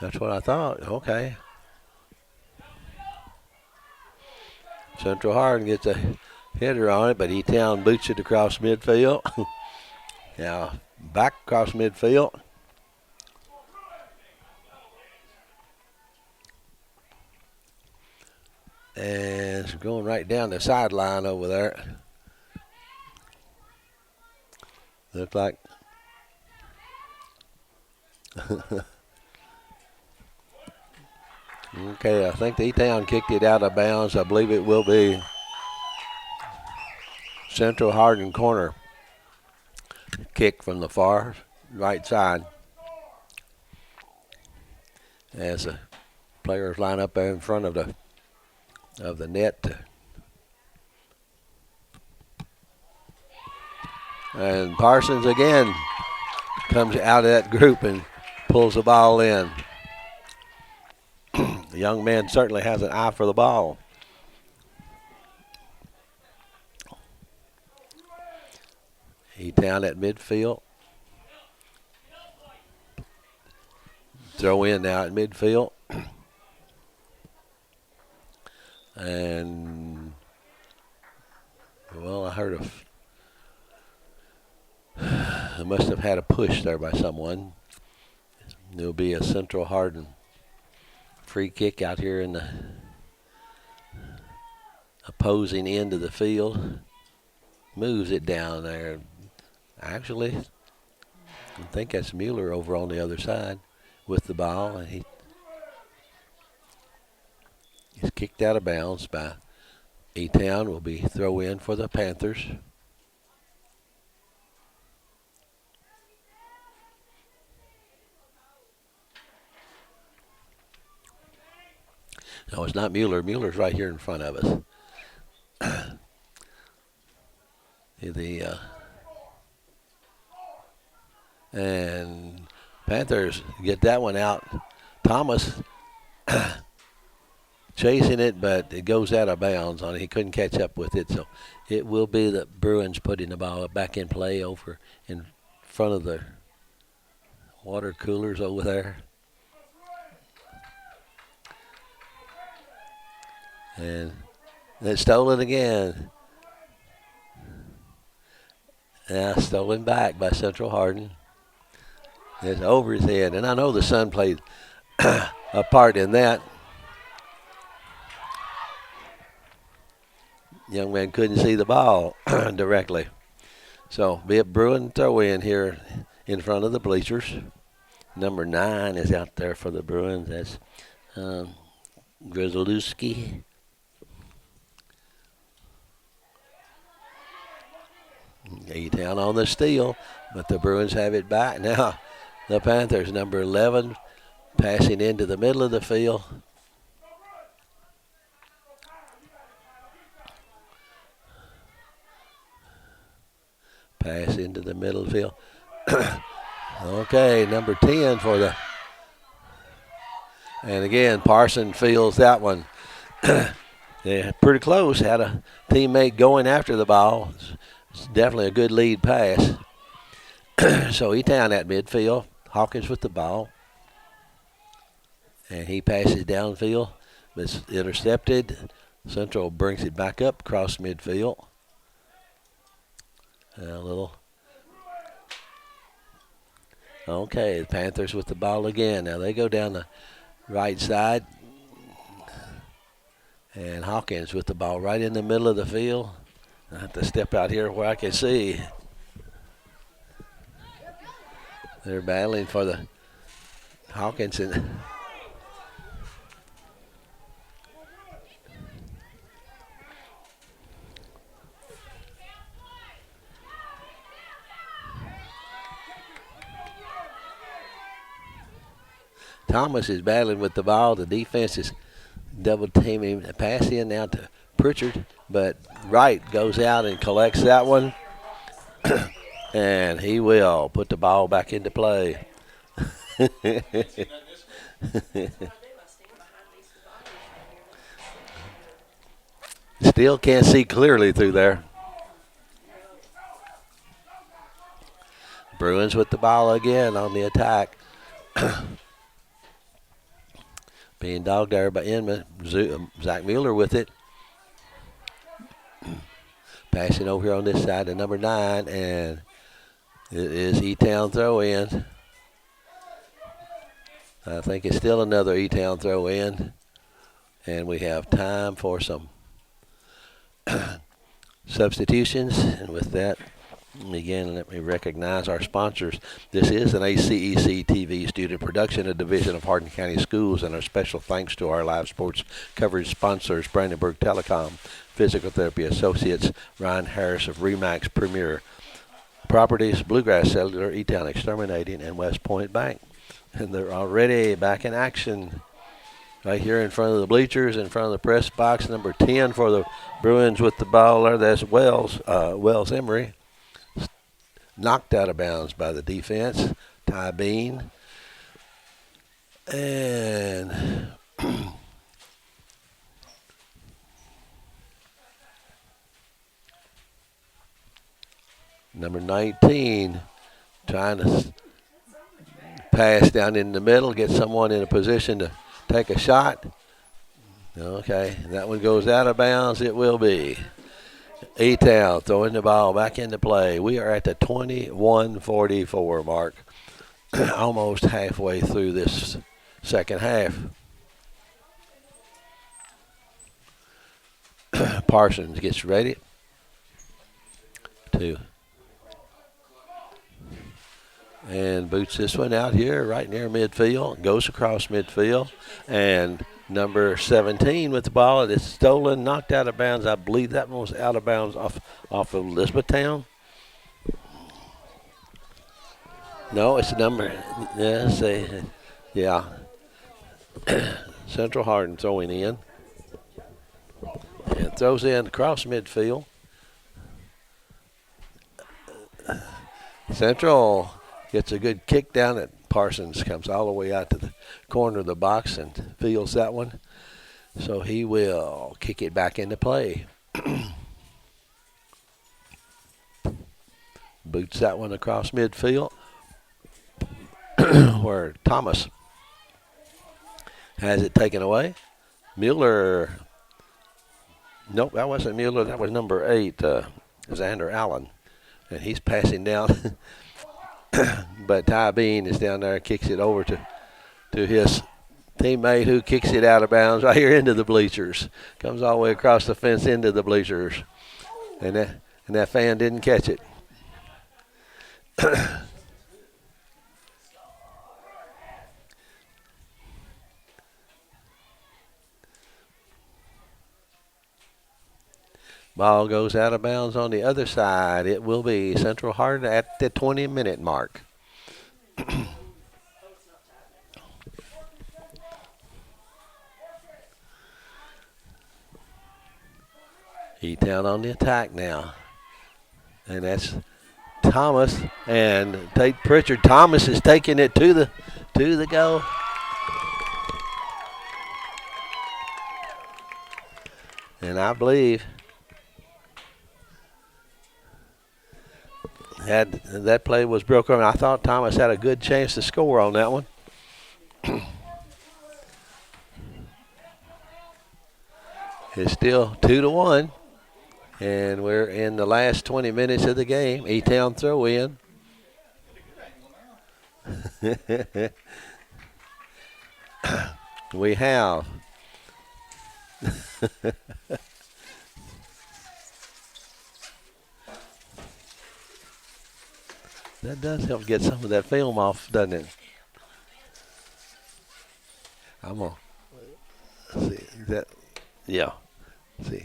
that's what I thought. Okay. Central Hardin gets a hitter on it, but E-Town boots it across midfield. Now back across midfield. And it's going right down the sideline over there. Looks like okay, I think the E-Town kicked it out of bounds. I believe it will be Central Hardin corner. Kick from the far right side. As the players line up there in front of the net. And Parsons again comes out of that group and pulls the ball in. The young man certainly has an eye for the ball. E-Town at midfield. Throw in now at midfield. And, well, I heard I must have had a push there by someone. There'll be a Central Hardin free kick out here in the opposing end of the field. Moves it down there. Actually, I think that's Mueller over on the other side with the ball. And he's kicked out of bounds by E-Town. Will be throw in for the Panthers. No, it's not Mueller. Mueller's right here in front of us. And Panthers get that one out. Thomas chasing it, but it goes out of bounds on it. He couldn't catch up with it, so it will be the Bruins putting the ball back in play over in front of the water coolers over there. And it's stolen again. Now stolen back by Central Hardin. It's over his head, and I know the sun played a part in that. Young man couldn't see the ball directly. So be a Bruin throw in here in front of the bleachers. Number 9 is out there for the Bruins. That's Grzelewski. E-Town on the steal, but the Bruins have it back. Now the Panthers, number 11, passing into the middle of the field. Pass into the middle of the field. Okay, number 10 for the... And again, Parson fields that one. They're pretty close. Had a teammate going after the ball. It's definitely a good lead pass. So E-Town at midfield. Hawkins with the ball. And he passes downfield. It's intercepted. Central brings it back up across midfield. A little. Okay, the Panthers with the ball again. Now they go down the right side. And Hawkins with the ball right in the middle of the field. I have to step out here where I can see. They're battling for the Hawkins. Thomas is battling with the ball. The defense is double teaming. Pass in now to Pritchard, but Wright goes out and collects that one. And he will put the ball back into play. Still can't see clearly through there. Bruins with the ball again on the attack. Being dogged there by Inman. Zach Mueller with it. Passing over here on this side to number 9, and it is E-Town throw-in. I think it's still another E-Town throw-in. And we have time for some substitutions. And with that, again, let me recognize our sponsors. This is an HCEC-TV student production, a division of Hardin County Schools, and our special thanks to our live sports coverage sponsors, Brandenburg Telecom, Physical Therapy Associates, Ryan Harris of Remax Premier Properties, Bluegrass Cellular, E-Town Exterminating, and West Point Bank. And they're already back in action right here in front of the bleachers, in front of the press box. Number 10 for the Bruins with the ball there. That's Wells Emery. Knocked out of bounds by the defense. Ty Bean. And number 19 trying to pass down in the middle, get someone in a position to take a shot. Okay, that one goes out of bounds. It will be. E-Town throwing the ball back into play. We are at the 21:44 mark, almost halfway through this second half. Parsons gets ready to and boots this one out here right near midfield. Goes across midfield, and number 17 with the ball. It's stolen, knocked out of bounds. I believe that one was out of bounds off of Elizabethtown. No, it's number. Yeah. Central Hardin throwing in. And throws in across midfield. Central gets a good kick down at Parsons, comes all the way out to the corner of the box and fields that one. So he will kick it back into play. Boots that one across midfield where Thomas has it taken away. Mueller. Nope, that wasn't Mueller. That was number 8, Xander Allen. And he's passing down. But Ty Bean is down there, kicks it over to his teammate, who kicks it out of bounds right here into the bleachers. Comes all the way across the fence into the bleachers. And that fan didn't catch it. Ball goes out of bounds on the other side. It will be Central Hardin at the 20-minute mark. E-Town on the attack now. And that's Thomas and Tate Pritchard. Thomas is taking it to the goal. And I believe that play was broken. I thought Thomas had a good chance to score on that one. It's still 2-1, and we're in the last 20 minutes of the game. E-Town throw in. We have that does help get some of that film off, doesn't it? I'm going to see that. Yeah. See.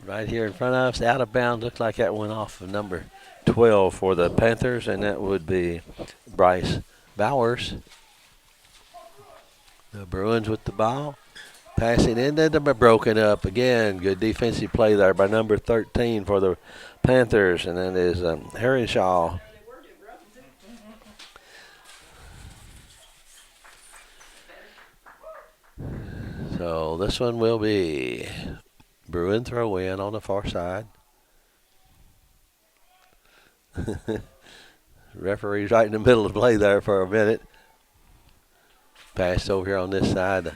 Right here in front of us, out of bounds. Looks like that went off of number 12 for the Panthers, and that would be Bryce Bowers. The Bruins with the ball. Passing into them, broken up again. Good defensive play there by number 13 for the Panthers, and that is Heronshaw. So this one will be Bruin throw in on the far side. Referee's right in the middle of the play there for a minute. Passed over here on this side.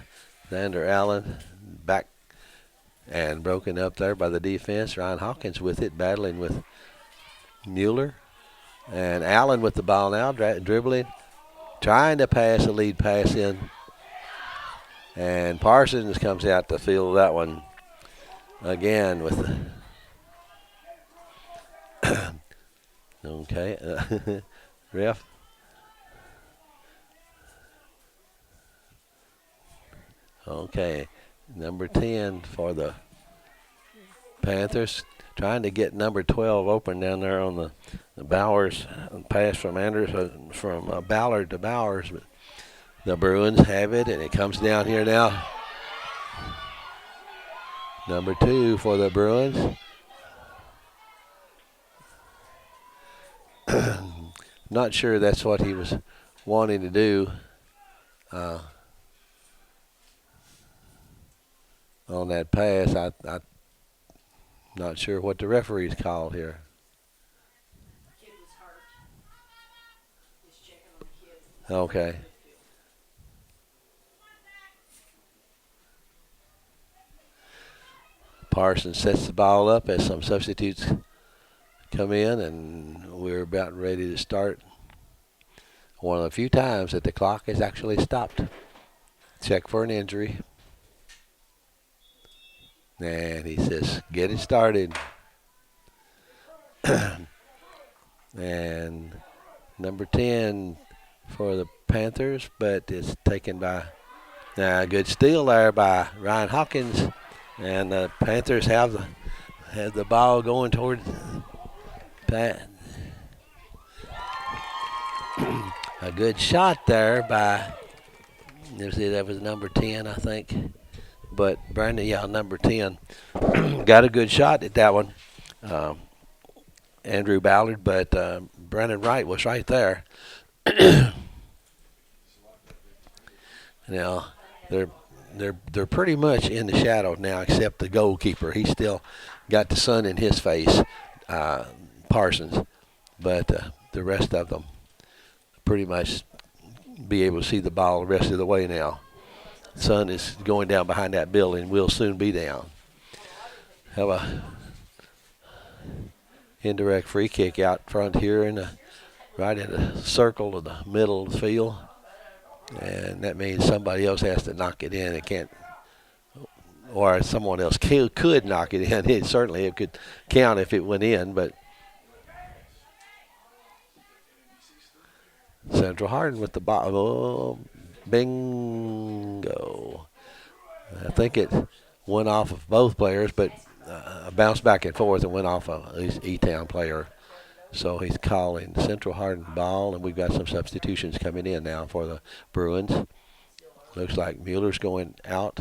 Xander Allen back and broken up there by the defense. Ryan Hawkins with it, battling with Mueller. And Allen with the ball now, dribbling, trying to pass a lead pass in. And Parsons comes out to field that one again with the okay. Ref. Okay, number 10 for the Panthers, trying to get number 12 open down there on the Bowers pass from Ballard to Bowers. But the Bruins have it, and it comes down here now. Number 2 for the Bruins. Not sure that's what he was wanting to do. On that pass, I'm not sure what the referee's called here. The kid was hurt. Just checking on the kid. Okay. Parsons sets the ball up as some substitutes come in, and we're about ready to start. One of the few times that the clock has actually stopped. Check for an injury. And he says, get it started. And number 10 for the Panthers, but it's taken by a good steal there by Ryan Hawkins. And the Panthers have the ball going toward Pat. A good shot there by, that was number 10, I think. But Brandon, number 10, got a good shot at that one. Andrew Ballard, but Brandon Wright was right there. Now they're pretty much in the shadow now, except the goalkeeper. He's still got the sun in his face, Parsons, but the rest of them pretty much be able to see the ball the rest of the way now. Sun is going down behind that building. Will soon be down. Have a indirect free kick out front here right in the circle of the middle of the field. And that means somebody else has to knock it in. It can't, or someone else could knock it in. It could count if it went in, but Central Hardin with the ball. Oh, bingo. I think it went off of both players, but bounced back and forth and went off of E-Town player. So he's calling Central Hardin ball, and we've got some substitutions coming in now for the Bruins. Looks like Mueller's going out,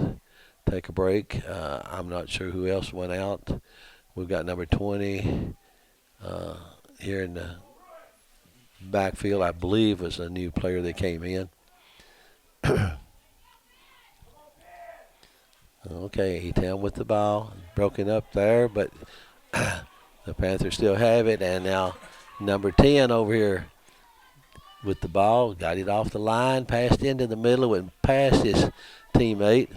take a break. I'm not sure who else went out. We've got number 20 here in the backfield, I believe was a new player that came in. Okay, E-Town with the ball, broken up there, but the Panthers still have it, and now number 10 over here with the ball, got it off the line, passed into the middle, went past his teammate.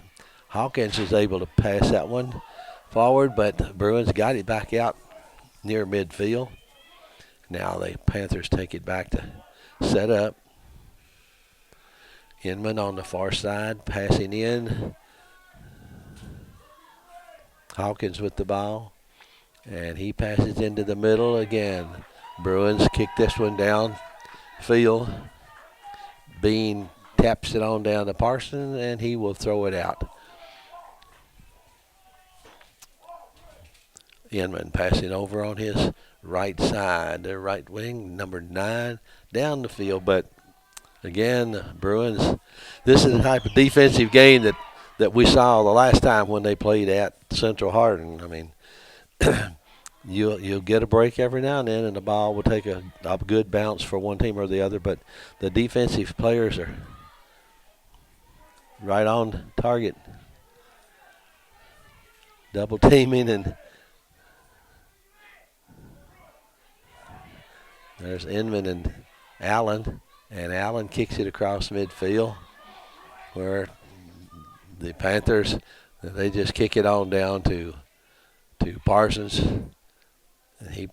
Hawkins was able to pass that one forward, but the Bruins got it back out near midfield. Now the Panthers take it back to set up. Inman on the far side, passing in. Hawkins with the ball, and he passes into the middle again. Bruins kick this one down field. Bean taps it on down to Parsons, and he will throw it out. Inman passing over on his right side, their right wing, number 9, down the field. But again, Bruins, this is the type of defensive game that we saw the last time when they played at Central Hardin. I mean, you'll get a break every now and then, and the ball will take a good bounce for one team or the other, but the defensive players are right on target. double teaming, and there's Inman and Allen kicks it across midfield where the Panthers, they just kick it on down to Parsons, and he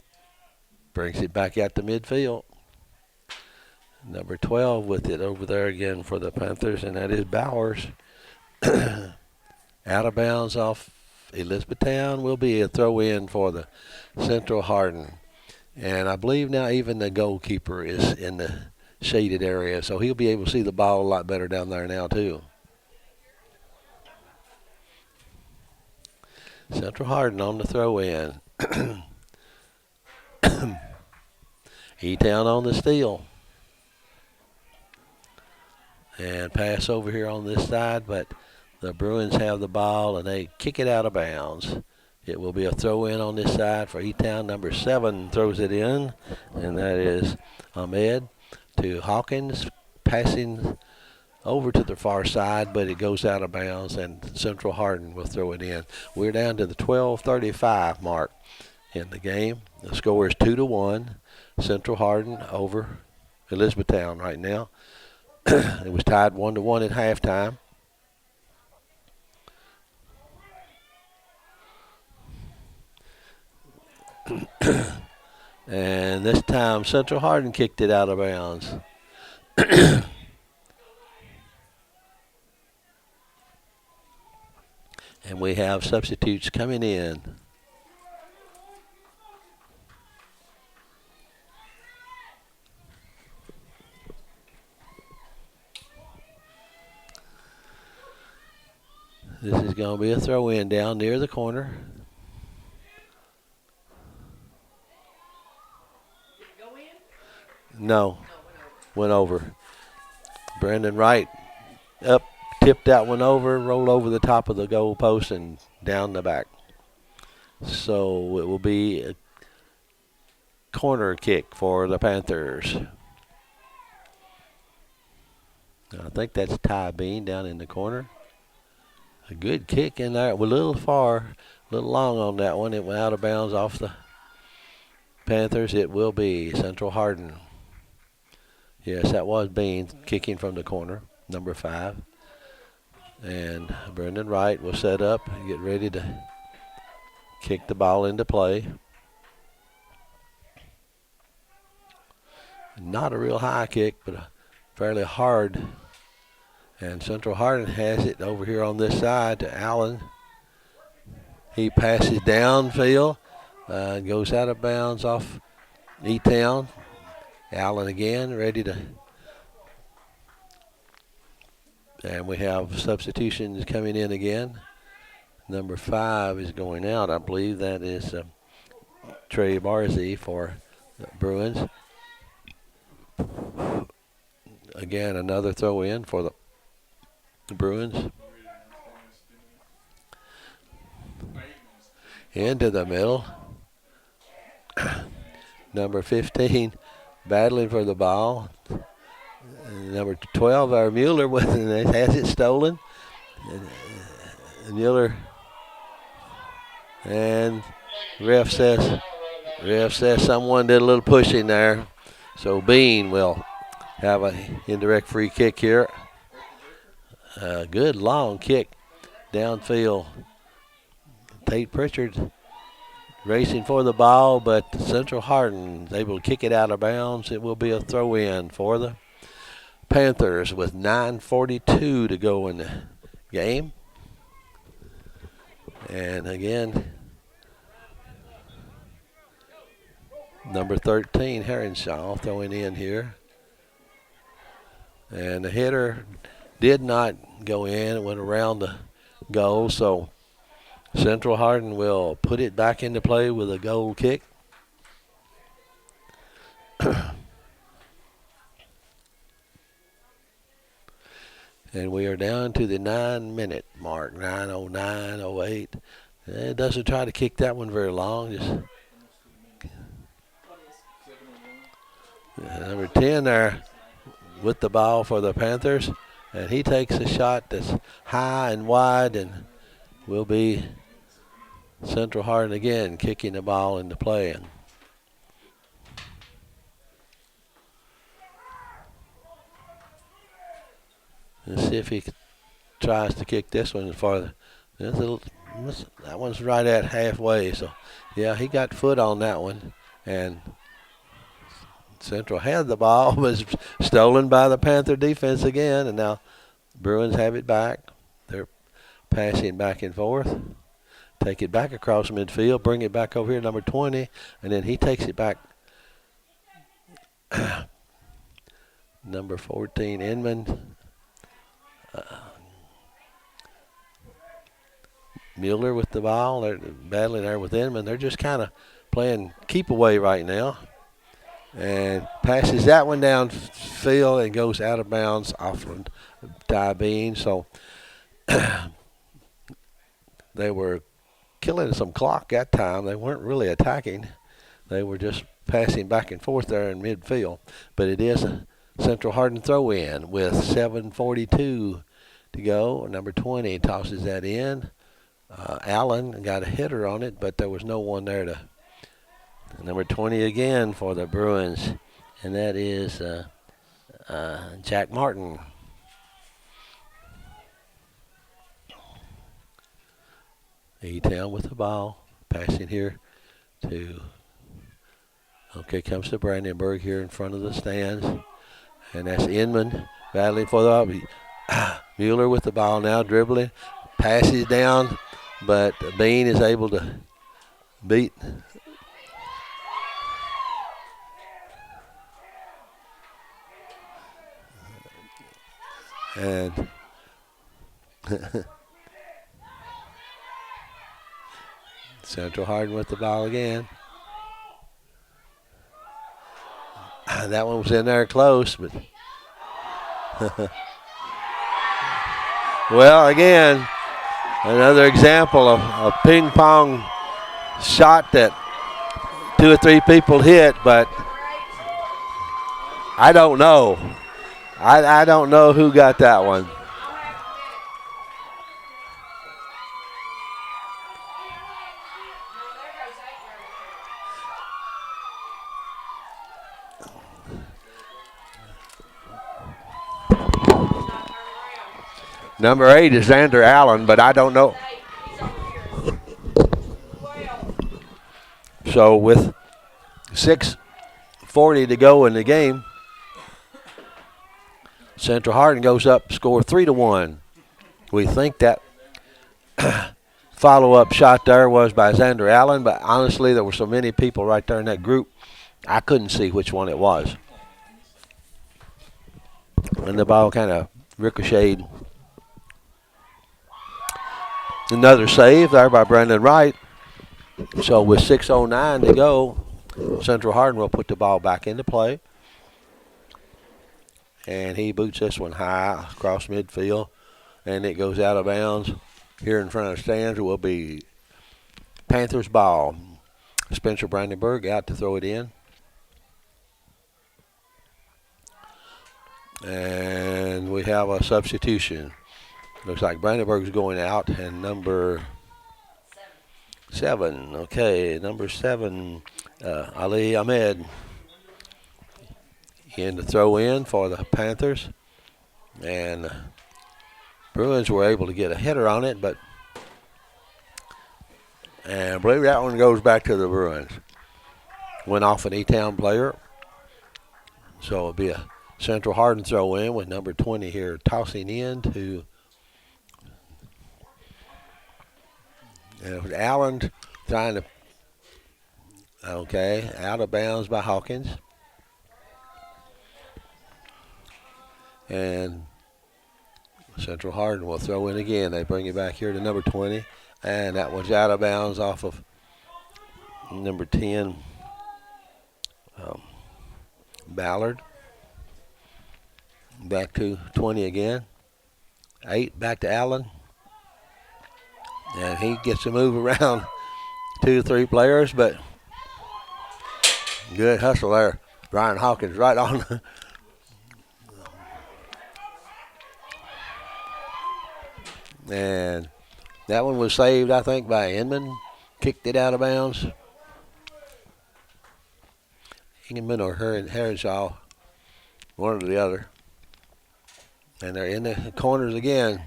brings it back out to midfield. Number 12 with it over there again for the Panthers, and that is Bowers. Out of bounds off Elizabethtown will be a throw in for the Central Hardin. And I believe now even the goalkeeper is in the shaded area, so he'll be able to see the ball a lot better down there now too. Central Hardin on the throw in. E-Town on the steal. And pass over here on this side, but the Bruins have the ball and they kick it out of bounds. It will be a throw in on this side for E-Town. Number 7 throws it in, and that is Ahmed to Hawkins, passing over to the far side, but it goes out of bounds, and Central Hardin will throw it in. We're down to the 12:35 mark in the game. The score is 2-1. Central Hardin over Elizabethtown right now. It was tied 1-1 at halftime. And this time Central Hardin kicked it out of bounds. And we have substitutes coming in. This is going to be a throw in down near the corner. Did it go in? No, went over. Brandon Wright up, tipped that one over, rolled over the top of the goal post and down the back. So it will be a corner kick for the Panthers. I think that's Ty Bean down in the corner. A good kick in there. A little far, a little long on that one. It went out of bounds off the Panthers. It will be Central Hardin. Yes, that was Bean kicking from the corner, number 5. And Brendan Wright will set up and get ready to kick the ball into play. Not a real high kick, but a fairly hard. And Central Hardin has it over here on this side to Allen. He passes downfield, goes out of bounds off E-Town. Allen again, ready to. And we have substitutions coming in again. Number 5 is going out. I believe that is Trey Barzy for the Bruins. Again, another throw in for the Bruins. Into the middle. Number 15 battling for the ball. Number 12, our Mueller, has it stolen. Mueller, and ref says someone did a little pushing there. So Bean will have an indirect free kick here. A good long kick downfield. Tate Pritchard racing for the ball, but Central Hardin is able to kick it out of bounds. It will be a throw in for the Panthers with 9:42 to go in the game. And again, number 13, Heronshaw, throwing in here. And the hitter did not go in. It went around the goal, so Central Hardin will put it back into play with a goal kick. And we are down to the 9-minute mark, 9:09, 08. It doesn't try to kick that one very long. Just number 10 there with the ball for the Panthers. And he takes a shot that's high and wide and will be Central Hardin again kicking the ball into play. Let's see if he tries to kick this one farther. That one's right at halfway. So, yeah, he got foot on that one. And Central had the ball, was stolen by the Panther defense again. And now Bruins have it back. They're passing back and forth. Take it back across midfield, bring it back over here, number 20, and then he takes it back. Number 14, Inman. Mueller with the ball. They're battling there with Inman. They're just kind of playing keep away right now. And passes that one downfield and goes out of bounds off of Ty Bean. So they were killing some clock that time. They weren't really attacking. They were just passing back and forth there in midfield. But it is a Central Hardin throw-in with 7:42 to go. Number 20 tosses that in. Allen got a hitter on it, but there was no one there to. Number 20 again for the Bruins, and that is Jack Martin. E-Town with the ball, passing here to. Okay, comes to Brandenburg here in front of the stands, and that's Inman battling for the. Mueller with the ball now, dribbling, passes down, but Bean is able to beat. And Central Hardin with the ball again. That one was in there close, but well, again, another example of a ping pong shot that 2 or 3 people hit, but I don't know. I don't know who got that one. Number 8 is Xander Allen, but I don't know. So with 6:40 to go in the game, Central Hardin goes up, score 3-1. We think that follow-up shot there was by Xander Allen, but honestly, there were so many people right there in that group, I couldn't see which one it was. And the ball kind of ricocheted. Another save there by Brandon Wright. So with 6:09 to go, Central Hardin will put the ball back into play. And he boots this one high across midfield, and it goes out of bounds. Here in front of the stands will be Panthers ball. Spencer Brandenburg out to throw it in. And we have a substitution. Looks like Brandenburg's going out, and number 7. Okay, number 7, Ali Ahmed. In the throw in for the Panthers. And Bruins were able to get a hitter on it, but and I believe that one goes back to the Bruins. Went off an E-Town player. So it'll be a Central Hardin throw in with number 20 here tossing in to Allen trying to, okay, out of bounds by Hawkins. And Central Hardin will throw in again. They bring it back here to number 20. And that one's out of bounds off of number 10, Ballard. Back to 20 again. 8 back to Allen. And he gets to move around 2 or 3 players, but good hustle there. Brian Hawkins right on. And that one was saved, I think, by Inman. kicked it out of bounds. Ingeman or Heronshaw, one or the other. And they're in the corners again.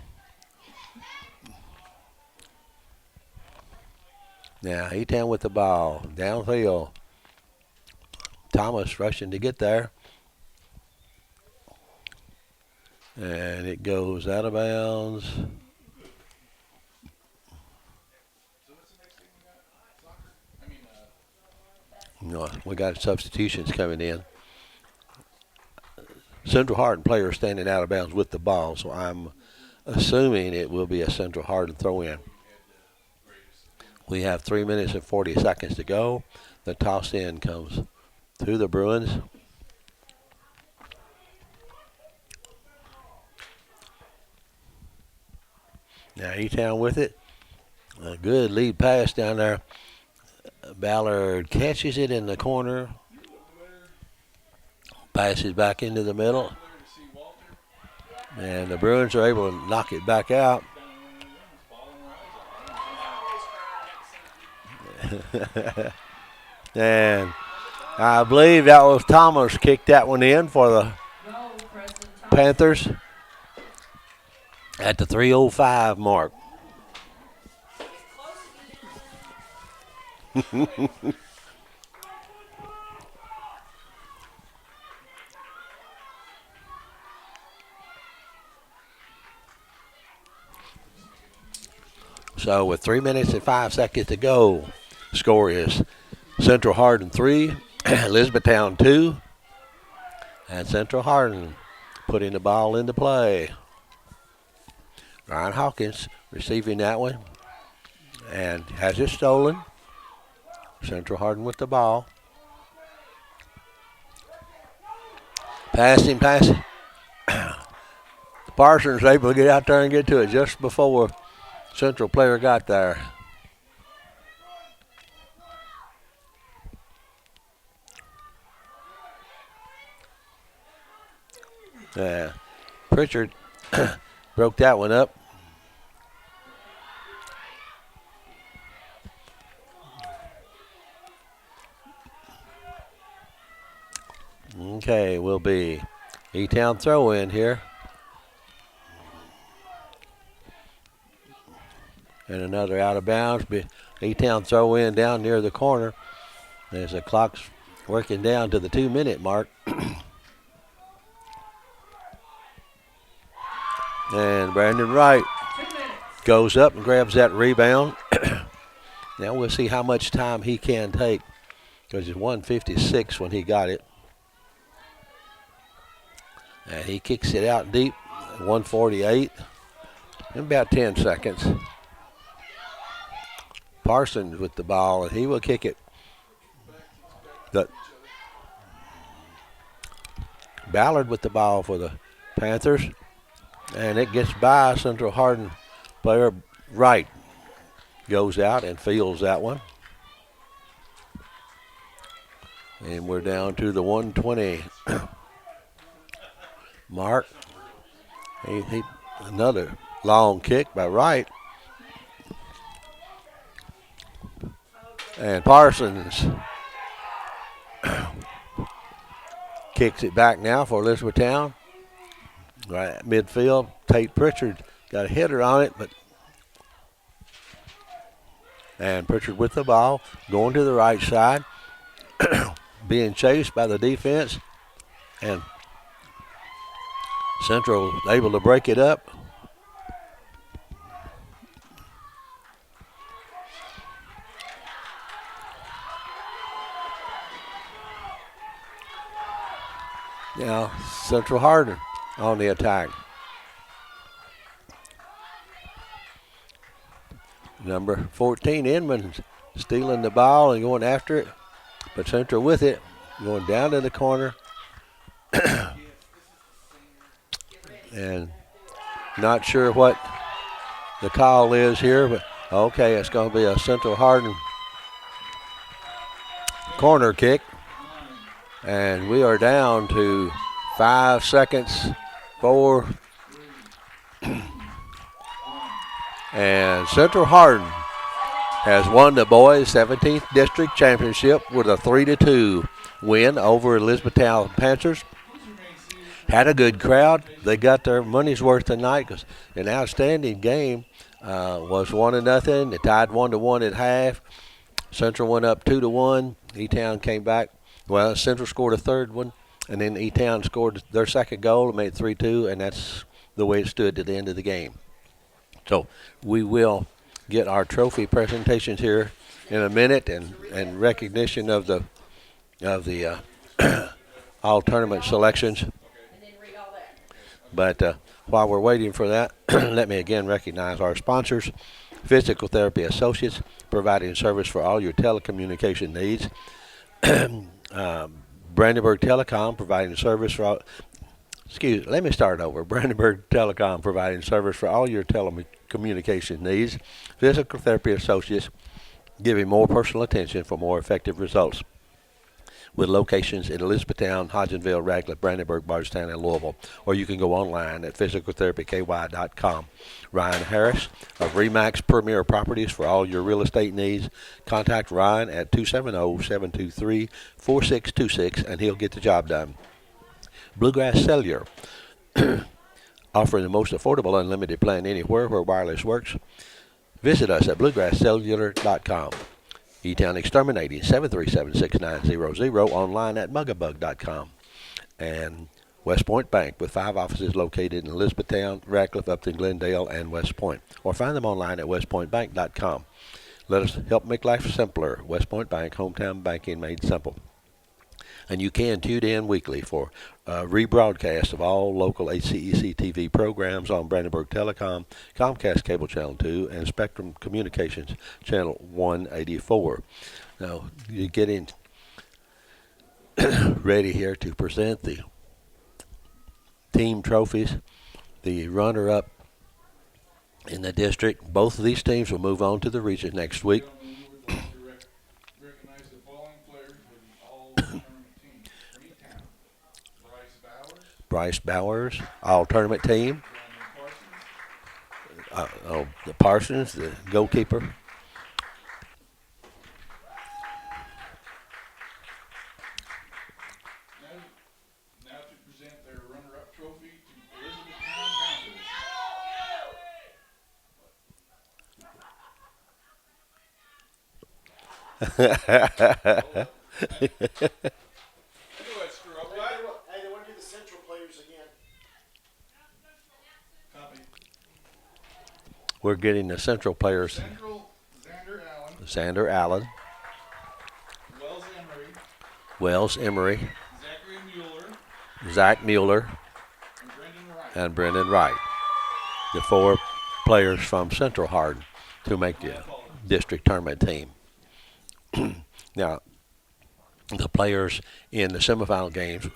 Now, E-Town with the ball. Downfield. Thomas rushing to get there. And it goes out of bounds. No, we got substitutions coming in. Central Hardin player standing out of bounds with the ball, so I'm assuming it will be a Central Hardin throw-in. We have 3 minutes and 40 seconds to go. The toss in comes to the Bruins. Now E-Town with it. A good lead pass down there. Ballard catches it in the corner. Passes back into the middle. And the Bruins are able to knock it back out. And I believe that was Thomas kicked that one in for the Panthers at the 3:05 mark. So with 3 minutes and 5 seconds to go, score is Central Hardin 3, Elizabethtown 2, and Central Hardin putting the ball into play. Ryan Hawkins receiving that one and has it stolen. Central Hardin with the ball. Passing. Parsons able to get out there and get to it just before Central player got there. Pritchard broke that one up. Okay, will be E-Town throw in here. And another out of bounds. E-Town throw in down near the corner. There's the clock's working down to the 2 minute mark. And Brandon Wright goes up and grabs that rebound. Now we'll see how much time he can take, because it's 1:56 when he got it. And he kicks it out deep, 1:48, in about 10 seconds. Parsons with the ball, and he will kick it. Ballard with the ball for the Panthers. And it gets by Central Hardin player Wright. Goes out and fields that one. And we're down to the 120 mark. Another long kick by Wright. And Parsons kicks it back now for Elizabethtown. Right at midfield, Tate Pritchard got a header on it, and Pritchard with the ball, going to the right side, being chased by the defense, and Central able to break it up. Now Central Hardin on the attack. Number 14, Inman, stealing the ball and going after it, but Central with it, going down to the corner. And not sure what the call is here, but okay, it's going to be a Central Hardin corner kick. And we are down to 5 seconds. 4. And Central Hardin has won the boys 17th District Championship with a 3-2 win over Elizabethtown Panthers. Had a good crowd. They got their money's worth tonight because an outstanding game. Was 1-0. They tied 1-1 at half. Central went up 2-1. E-Town came back. Well, Central scored a third one, and then E-Town scored their second goal and made it 3-2, and that's the way it stood at the end of the game. So we will get our trophy presentations here in a minute, and recognition of the all tournament selections. And then read all that. But while we're waiting for that, let me again recognize our sponsors. Physical Therapy Associates, providing service for all your telecommunication needs. Brandenburg Telecom, providing service for all. Let me start over. Brandenburg Telecom, providing service for all your telecommunication needs. Physical Therapy Associates, giving more personal attention for more effective results. With locations in Elizabethtown, Hodgenville, Radcliffe, Brandenburg, Bardstown, and Louisville. Or you can go online at physicaltherapyky.com. Ryan Harris of Remax Premier Properties for all your real estate needs. Contact Ryan at 270-723-4626, and he'll get the job done. Bluegrass Cellular, offering the most affordable unlimited plan anywhere where wireless works. Visit us at bluegrasscellular.com. E-Town Exterminating, 737-6900, online at mugabug.com. And West Point Bank, with 5 offices located in Elizabethtown, Radcliffe, Upton, Glendale, and West Point. Or find them online at westpointbank.com. Let us help make life simpler. West Point Bank, hometown banking made simple. And you can tune in weekly for rebroadcast of all local HCEC-TV programs on Brandenburg Telecom, Comcast Cable Channel 2, and Spectrum Communications Channel 184. Now, you're getting ready here to present the team trophies. The runner-up in the district. Both of these teams will move on to the region next week. Bryce Bowers, all-tournament team. The Parsons, the goalkeeper. Now to present their runner-up trophy to Elizabethtown Panthers. Hey, they want to do the Central players again. Copy. We're getting the Central players. Central, Xander Allen. Wells Emery. Zach Mueller. And Brendan Wright. The 4 players from Central Hardin to make the district tournament team. Now, the players in the semifinal games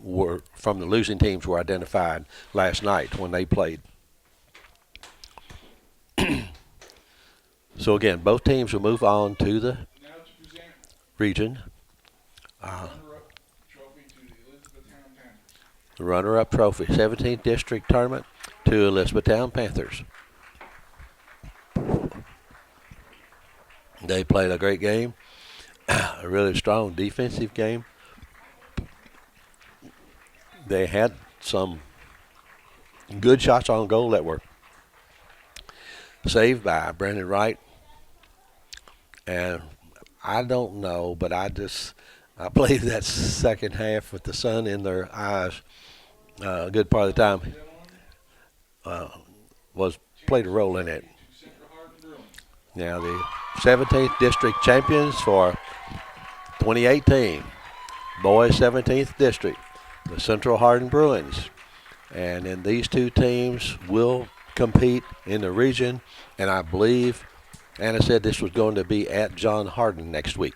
were from the losing teams were identified last night when they played. So again, both teams will move on to the region. The runner-up trophy, 17th District Tournament to Elizabethtown Panthers. They played a great game, a really strong defensive game. They had some good shots on goal that were saved by Brandon Wright. And I don't know, but I believe that second half with the sun in their eyes a good part of the time played a role in it. Now the 17th District champions for 2018, boys 17th District, the Central Hardin Bruins. And then these 2 teams will compete in the region, and I believe Anna said this was going to be at John Hardin next week.